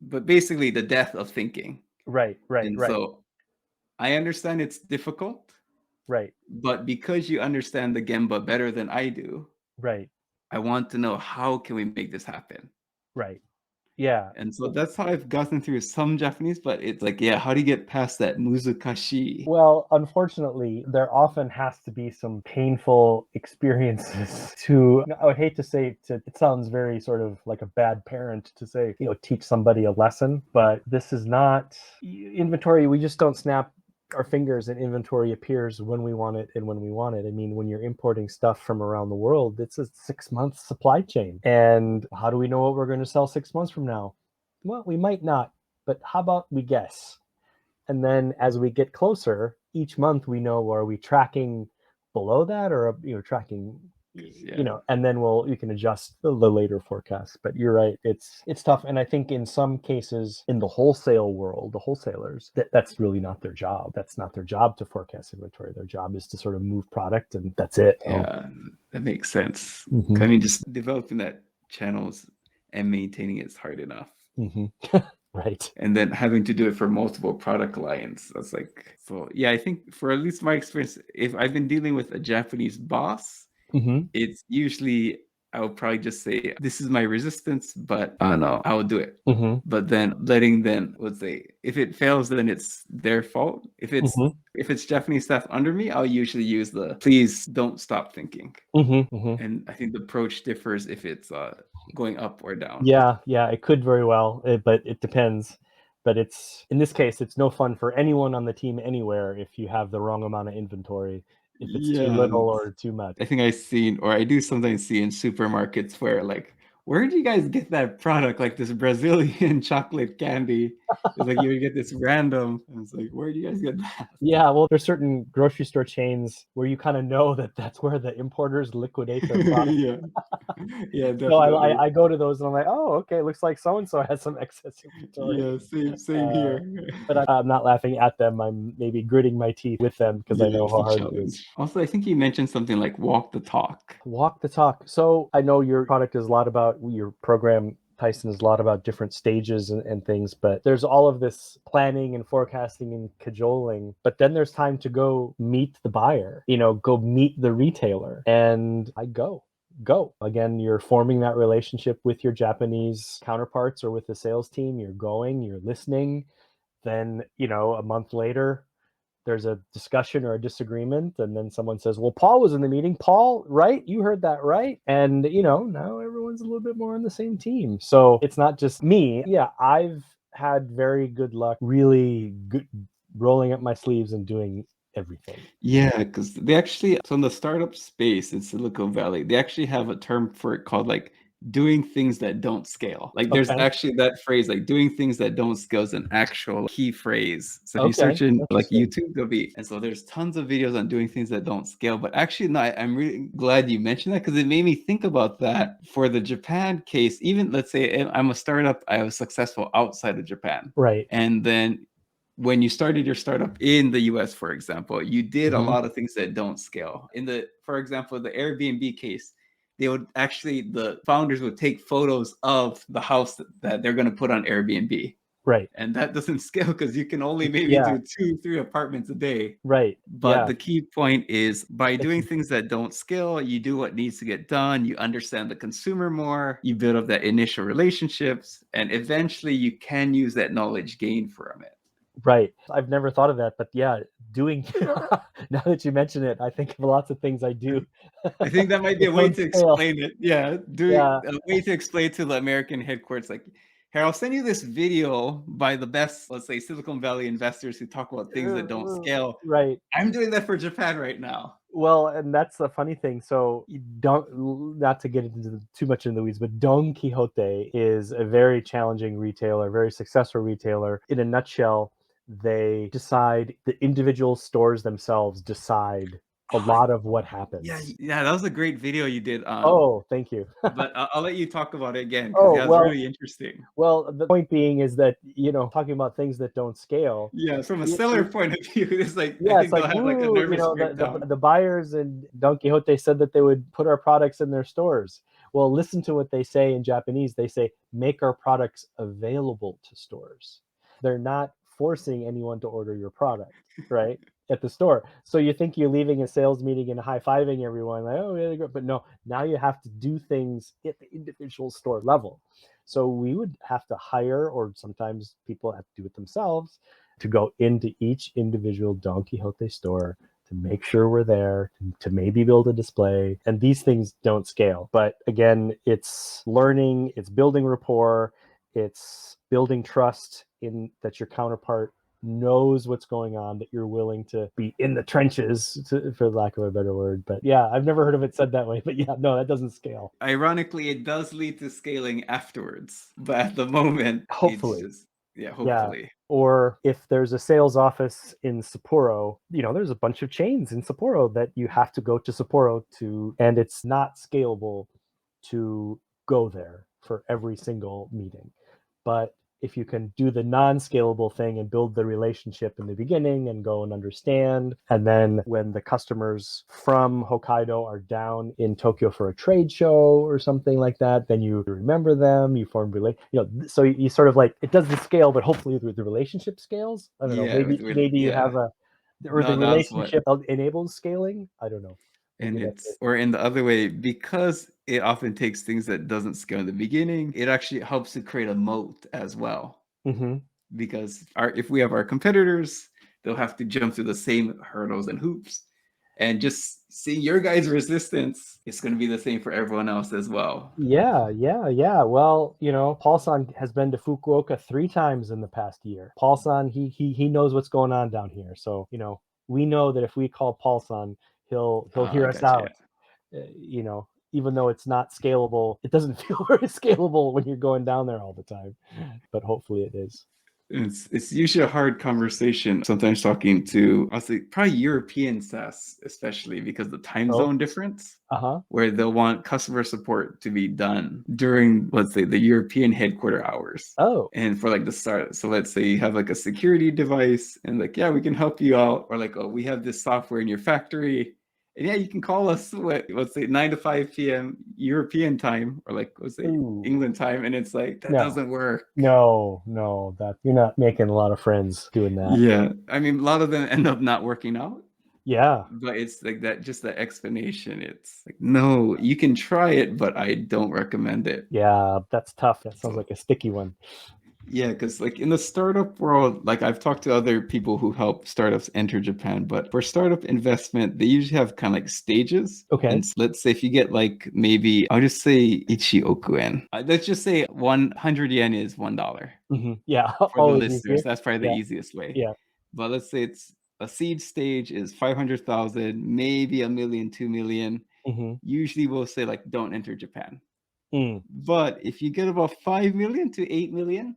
but basically the death of thinking.
Right.
So I understand it's difficult.
Right.
But because you understand the Gemba better than I do,
right,
I want to know, how can we make this happen?
Right. Yeah.
And so that's how I've gotten through some Japanese, but it's like, yeah, how do you get past that muzukashi?
Well, unfortunately, there often has to be some painful experiences to, I would hate to say, it sounds very sort of like a bad parent to say, teach somebody a lesson, but this is not inventory. We just don't snap our fingers and inventory appears when we want it and when we want it. I mean, when you're importing stuff from around the world, it's a 6-month supply chain. And how do we know what we're going to sell 6 months from now? Well, we might not, but how about we guess? And then as we get closer, each month we know, are we tracking below that or tracking, and then you can adjust the later forecast. But you're right, it's tough. And I think in some cases in the wholesale world, the wholesalers, that's really not their job. That's not their job to forecast inventory. Their job is to sort of move product and that's it.
Yeah, that makes sense.
Mhm.
I mean, just developing that channels and maintaining it's hard enough.
Right.
And then having to do it for multiple product lines. That's like, so yeah, I think for at least my experience, if I've been dealing with a Japanese boss, it's usually, I would probably just say, this is my resistance, but no, I will do it. But then letting them, let's say, if it fails, then it's their fault. If it's Japanese staff under me, I'll usually use the please don't stop thinking. And I think the approach differs if it's going up or down.
Yeah, it could very well, but it depends. But in this case, it's no fun for anyone on the team anywhere if you have the wrong amount of inventory, if it's too little or too much.
I think I do sometimes see in supermarkets where like, where did you guys get that product? Like this Brazilian chocolate candy. It's like you would get this random. And it's like, where do you guys get that?
Yeah, well, there's certain grocery store chains where you kind of know that that's where the importers liquidate their product.
Yeah, definitely.
So I go to those and I'm like, oh, okay, looks like so-and-so has some excess inventory.
Yeah, same here.
But I'm not laughing at them. I'm maybe gritting my teeth with them because I know how hard it is.
Also, I think you mentioned something like walk the talk.
Walk the talk. So I know your product is a lot about, your program, Tyson, is a lot about different stages and things, but there's all of this planning and forecasting and cajoling, but then there's time to go meet the buyer, go meet the retailer. And I go. Again, you're forming that relationship with your Japanese counterparts or with the sales team. You're going, you're listening. Then, a month later, there's a discussion or a disagreement, and then someone says, well, Paul was in the meeting. Paul, right? You heard that right. And, now everyone's a little bit more on the same team. So it's not just me. Yeah, I've had very good luck, really good rolling up my sleeves and doing everything.
Yeah, because they actually, so in the startup space in Silicon Valley, they actually have a term for it called like doing things that don't scale. Like there's actually that phrase, like doing things that don't scale is an actual key phrase. So if you search in like YouTube, there'll be, and so there's tons of videos on doing things that don't scale. But actually, no, I'm really glad you mentioned that because it made me think about that for the Japan case. Even let's say I'm a startup, I was successful outside of Japan.
Right.
And then when you started your startup in the US, for example, you did a lot of things that don't scale. For example, the Airbnb case, the founders would take photos of the house that they're going to put on Airbnb.
Right.
And that doesn't scale because you can only maybe do 2-3 apartments a day.
Right.
But the key point is by doing things that don't scale, you do what needs to get done. You understand the consumer more. You build up that initial relationships. And eventually you can use that knowledge gained from it.
Right. I've never thought of that, but yeah, doing, now that you mention it, I think of lots of things I do.
I think that might be a way to explain it. Yeah. A way to explain to the American headquarters, like, here, I'll send you this video by the best, let's say, Silicon Valley investors who talk about things that don't scale.
Right.
I'm doing that for Japan right now.
Well, and that's the funny thing. So not to get into too much in the weeds, but Don Quixote is a very challenging retailer, very successful retailer. In a nutshell, the individual stores themselves decide a lot of what happens.
Yeah, that was a great video you did.
Oh, thank you.
But I'll let you talk about it again because that was really interesting.
Well, the point being is that, talking about things that don't scale.
Yeah, from a seller point of view, it's like,
I think they'll have like a nervous breakdown. The buyers in Don Quixote said that they would put our products in their stores. Well, listen to what they say in Japanese. They say, make our products available to stores. They're not forcing anyone to order your product, right? at the store. So you think you're leaving a sales meeting and high-fiving everyone, like, oh, really good. But no, now you have to do things at the individual store level. So we would have to hire, or sometimes people have to do it themselves, to go into each individual Don Quixote store to make sure we're there, to maybe build a display. And these things don't scale. But again, it's learning, it's building rapport, it's building trust in that your counterpart knows what's going on, that you're willing to be in the trenches, for lack of a better word. But yeah, I've never heard of it said that way. But yeah, no, that doesn't scale.
Ironically, it does lead to scaling afterwards, but at the moment,
Hopefully.
it's just, yeah, hopefully.
Yeah. Or if there's a sales office in Sapporo, there's a bunch of chains in Sapporo that you have to go to Sapporo to, and it's not scalable to go there for every single meeting. But if you can do the non-scalable thing and build the relationship in the beginning and go and understand, and then when the customers from Hokkaido are down in Tokyo for a trade show or something like that, then you remember them, you form so you sort of like, it doesn't scale, but hopefully the relationship scales. I don't know, maybe you have
yeah.
the
No, that's what.
relationship enables scaling. I don't know.
And
Maybe that's
it's,
it.
or in the other way, because it often takes things that doesn't scale in the beginning, it actually helps to create a moat as well.
Mm-hmm.
Because if we have our competitors, they'll have to jump through the same hurdles and hoops. And just seeing your guys' resistance, it's going to be the same for everyone else as well.
Yeah. Well, Paul-san has been to Fukuoka 3 times in the past year. Paul-san, he knows what's going on down here. So, we know that if we call Paul-san, he'll hear us
Gotcha,
out. Even though it's not scalable, it doesn't feel very scalable when you're going down there all the time. But hopefully it is.
It's usually a hard conversation. Sometimes talking to, I'll say, probably European SaaS, especially because the time zone difference, where they'll want customer support to be done during, let's say, the European headquarter hours.
Oh.
And for like the start, so let's say you have like a security device, and like, yeah, we can help you out, or like, oh, we have this software in your factory. And yeah, you can call us, let's say 9 to 5 p.m. European time, or like, let's say England time. And it's like, that doesn't work.
No, that you're not making a lot of friends doing that.
Yeah. I mean, a lot of them end up not working out.
Yeah.
But it's like that, just the explanation. It's like, no, you can try it, but I don't recommend it.
Yeah, that's tough. That sounds like a sticky one.
Yeah, because like in the startup world, like I've talked to other people who help startups enter Japan, but for startup investment, they usually have kind of like stages.
Okay.
And let's say if you get like, maybe I'll just say ichi okuen. Let's just say 100 yen is $1.
Mm-hmm. Yeah.
For the listeners, that's probably the easiest way.
Yeah.
But let's say it's a seed stage is 500,000, maybe 1 million, 2 million.
Mm-hmm.
Usually we'll say like, don't enter Japan.
Mm.
But if you get about 5 million to 8 million,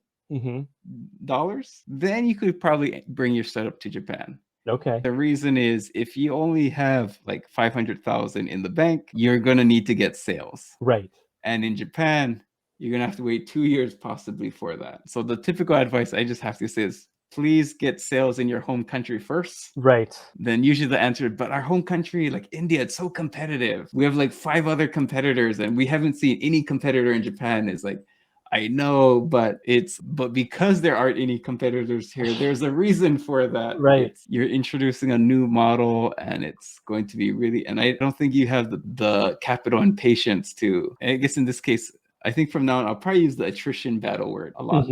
dollars, then you could probably bring your startup to Japan.
Okay.
The reason is, if you only have like 500,000 in the bank, you're going to need to get sales.
Right.
And in Japan, you're going to have to wait 2 years possibly for that. So the typical advice I just have to say is, please get sales in your home country first.
Right.
Then usually the answer, but our home country, like India, it's so competitive. We have like 5 other competitors and we haven't seen any competitor in Japan. Is like, I know, but because there aren't any competitors here, there's a reason for that.
Right.
You're introducing a new model and it's going to be really, and I don't think you have the capital and patience to, and I guess in this case, I think from now on, I'll probably use the attrition battle word a lot.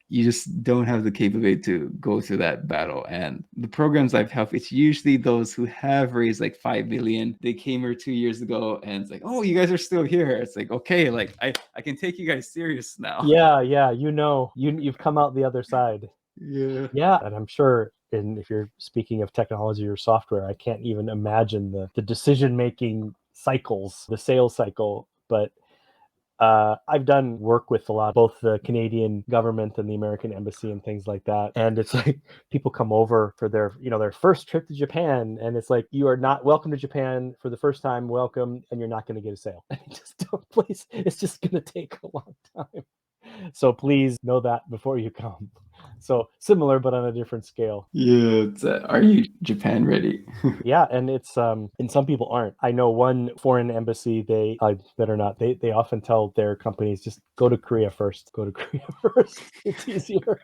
You just don't have the capability to go through that battle. And the programs I've helped, it's usually those who have raised like 5 million. They came here 2 years ago and it's like, oh, you guys are still here. It's like, okay, like I can take you guys serious now.
Yeah. You've come out the other side. Yeah. And I'm sure, and if you're speaking of technology or software, I can't even imagine the decision-making cycles, the sales cycle. But I've done work with a lot, both the Canadian government and the American embassy and things like that. And it's like people come over for their first trip to Japan. And it's like, you are not welcome to Japan for the first time, welcome, and you're not going to get a sale. Just don't, please. It's just going to take a long time. So please know that before you come. So similar, but on a different scale.
Yeah. Are you Japan ready?
Yeah. And it's, and some people aren't. I know one foreign embassy, they often tell their companies, just go to Korea first. It's easier.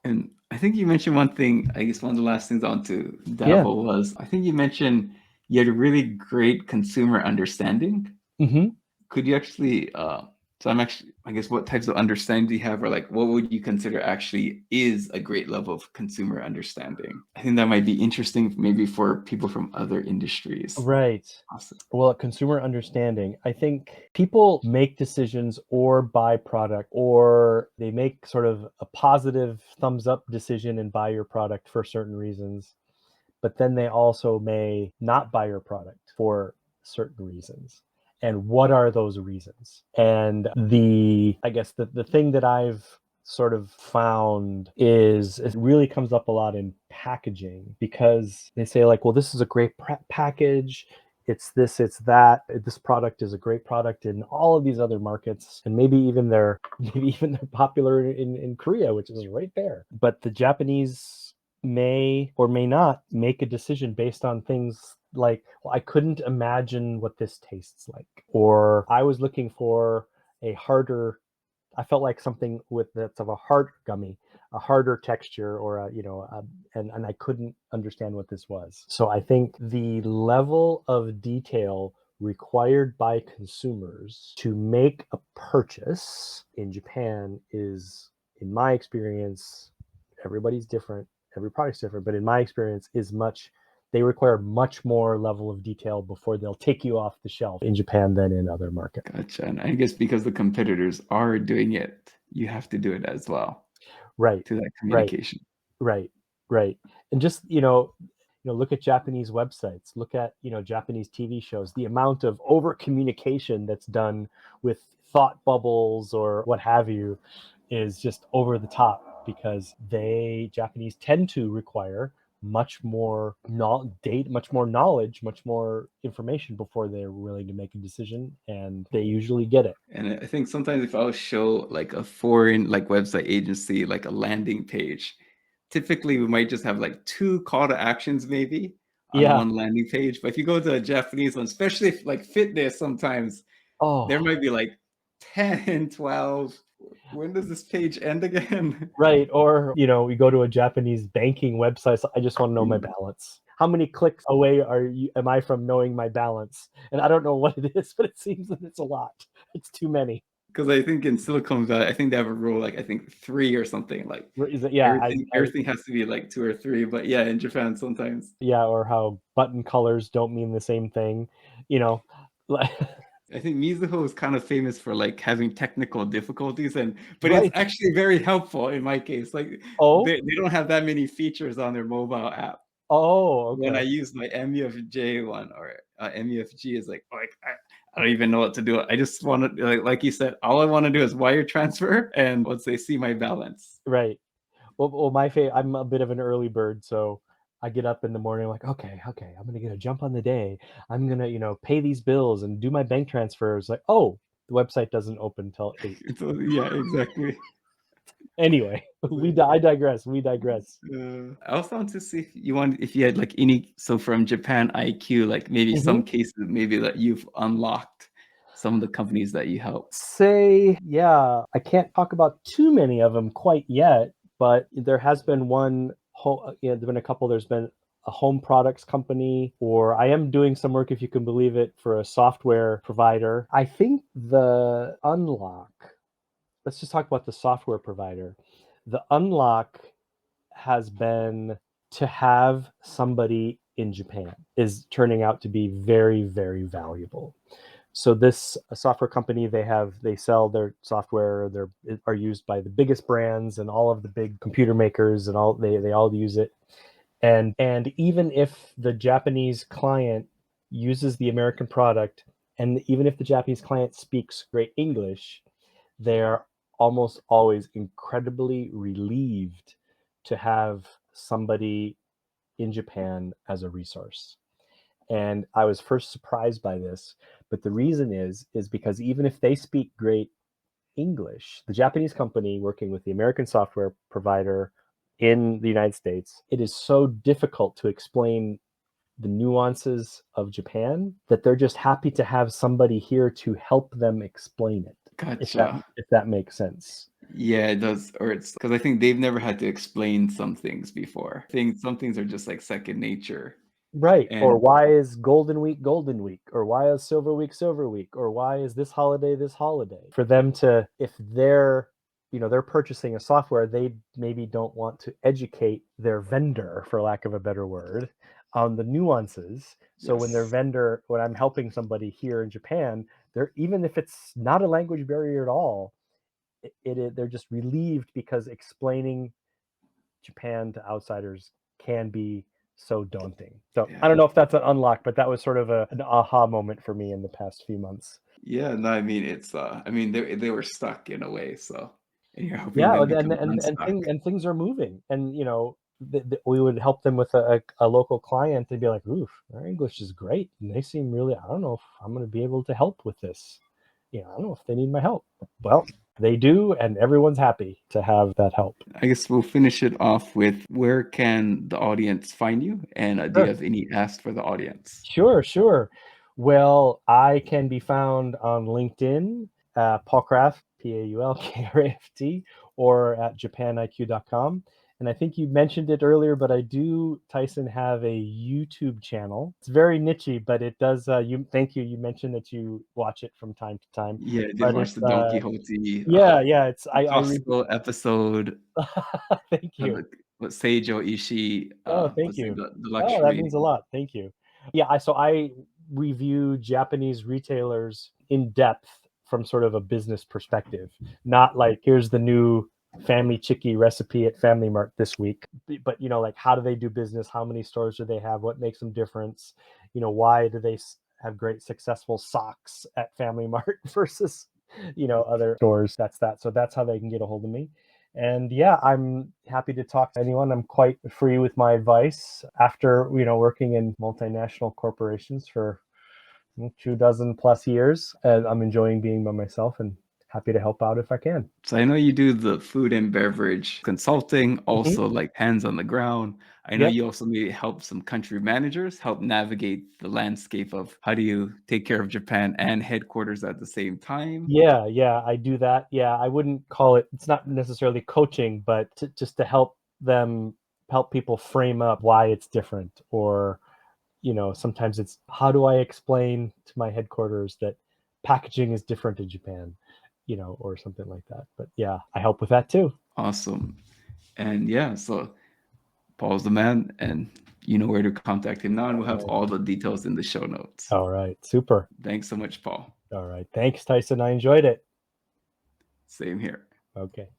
And I think you mentioned one thing, I guess one of the last things on to
Yeah.
dabble was, I think you mentioned you had a really great consumer understanding.
Mm-hmm.
Could you actually, so I'm actually, I guess, what types of understanding do you have, or like, what would you consider actually is a great level of consumer understanding? I think that might be interesting maybe for people from other industries.
Right.
Awesome.
Well, consumer understanding. I think people make decisions or buy product, or they make sort of a positive thumbs up decision and buy your product for certain reasons. But then they also may not buy your product for certain reasons. And what are those reasons? And I guess the thing that I've sort of found is it really comes up a lot in packaging, because they say like, well, this is a great package, it's this, it's that, this product is a great product in all of these other markets, and maybe even they're popular in Korea, which is right there. But the Japanese may or may not make a decision based on things like, well, I couldn't imagine what this tastes like, or I was looking for a harder, I felt like something with that's of a hard gummy, a harder texture, or and I couldn't understand what this was. So I think the level of detail required by consumers to make a purchase in Japan is, in my experience, everybody's different, every product's different, but in my experience is much, they require much more level of detail before they'll take you off the shelf in Japan than in other markets.
Gotcha. And I guess because the competitors are doing it, you have to do it as well.
Right.
To that
Right.
communication.
Right. And just, look at Japanese websites, look at, Japanese TV shows, the amount of over communication that's done with thought bubbles or what have you is just over the top, because Japanese tend to require much more much more knowledge, much more information before they're willing to make a decision, and they usually get it.
And I think sometimes if I'll show like a foreign like website agency like a landing page, typically we might just have like 2 call to actions maybe on
Yeah.
one landing page. But if you go to a Japanese one, especially if like fitness, sometimes there
Oh,
might be like 10, 12. When does this page end again?
right. Or, we go to a Japanese banking website. So I just want to know my balance. How many clicks away am I from knowing my balance? And I don't know what it is, but it seems that it's a lot. It's too many.
Because I think in Silicon Valley, I think they have a rule like I think 3 or something. Like
Is it, yeah,
everything has to be like 2 or 3. But yeah, in Japan sometimes.
yeah, or how button colors don't mean the same thing, you know.
I think Mizuho is kind of famous for like having technical difficulties, but it's
Right.
actually very helpful in my case. Like
Oh,
they don't have that many features on their mobile app. When I
okay.
use my MUFJ one, or MUFG is like I don't even know what to do. I just want to like you said, all I want to do is wire transfer, and once they see my balance.
Right. Well, I'm a bit of an early bird, so I get up in the morning like, okay, I'm gonna get a jump on the day. I'm gonna, pay these bills and do my bank transfers. Like, oh, the website doesn't open till 8.
So, yeah, exactly.
Anyway, I digress. We digress.
I also want to see if you had like any, so from Japan IQ, like maybe some
Mhm.
cases maybe that you've unlocked some of the companies that you help.
Yeah, I can't talk about too many of them quite yet, but there has been one. There's been a couple. There's been a home products company, or I am doing some work, if you can believe it, for a software provider. I think the unlock. Let's just talk about the software provider. The unlock has been to have somebody in Japan is turning out to be very, very valuable. So this a software company, they sell their software, are used by the biggest brands and all of the big computer makers, and they all use it. And even if the Japanese client uses the American product, and even if the Japanese client speaks great English, they're almost always incredibly relieved to have somebody in Japan as a resource. And I was first surprised by this, but the reason is because even if they speak great English, the Japanese company working with the American software provider in the United States, it is so difficult to explain the nuances of Japan that they're just happy to have somebody here to help them explain it.
Gotcha.
If that makes sense.
Yeah, it does. Or it's because I think they've never had to explain some things before. Some things are just like second nature.
Right. Or
And
why is Golden Week Golden Week? Or why is Silver Week Silver Week? Or why is this holiday this holiday? For them to, if they're, they're purchasing a software, they maybe don't want to educate their vendor, for lack of a better word, on the nuances. So
yes,
when I'm helping somebody here in Japan, they're, even if it's not a language barrier at all, they're just relieved, because explaining Japan to outsiders can be so daunting. So I
yeah.
don't know if that's an unlock, but that was sort of an aha moment for me in the past few months.
Yeah, no, I mean it's I mean they were stuck in a way, so and you're helping
Yeah,
them
and
become unstuck.
things are moving, and we would help them with a local client. They'd be like, "Oof, their English is great, and they seem really. I don't know if I'm going to be able to help with this. I don't know if they need my help." Well, they do, and everyone's happy to have that help.
I guess we'll finish it off with where can the audience find you? And do you
Sure.
have any asks for the audience?
Sure, sure. Well, I can be found on LinkedIn, Paul Kraft, PaulKraft, or at JapanIQ.com. And I think you mentioned it earlier, but I do, Tyson, have a YouTube channel. It's very nichey, but it does. Thank you. You mentioned that you watch it from time to time,
Yeah, I did
but
watch
it's
the Don Quixote
yeah. It's
Costco episode
thank
of
you.
what Seijo Ishii
Oh, thank
was like
you.
the
Oh, that means
luxury.
a lot. Thank you. Yeah, I review Japanese retailers in depth from sort of a business perspective, not like here's the new family chicky recipe at Family Mart this week, but like how do they do business? How many stores do they have? What makes them different? Why do they have great successful socks at Family Mart versus other stores? That's that. So that's how they can get a hold of me. And yeah, I'm happy to talk to anyone. I'm quite free with my advice after, working in multinational corporations for 2 dozen plus years. And I'm enjoying being by myself and happy to help out if I can.
So I know you do the food and beverage consulting,
Mhm.
also like hands on the ground. I know
Yep.
you also maybe help some country managers help navigate the landscape of how do you take care of Japan and headquarters at the same time.
Yeah, I do that. Yeah, I wouldn't call it, it's not necessarily coaching, but just to help people frame up why it's different, or sometimes it's how do I explain to my headquarters that packaging is different in Japan, or something like that. But yeah, I help with that too.
Awesome. And yeah, so Paul's the man, and you know where to contact him now, and we'll have
Right.
all the details in the show notes.
All right. Super.
Thanks so much, Paul.
All right. Thanks, Tyson. I enjoyed it.
Same here.
Okay.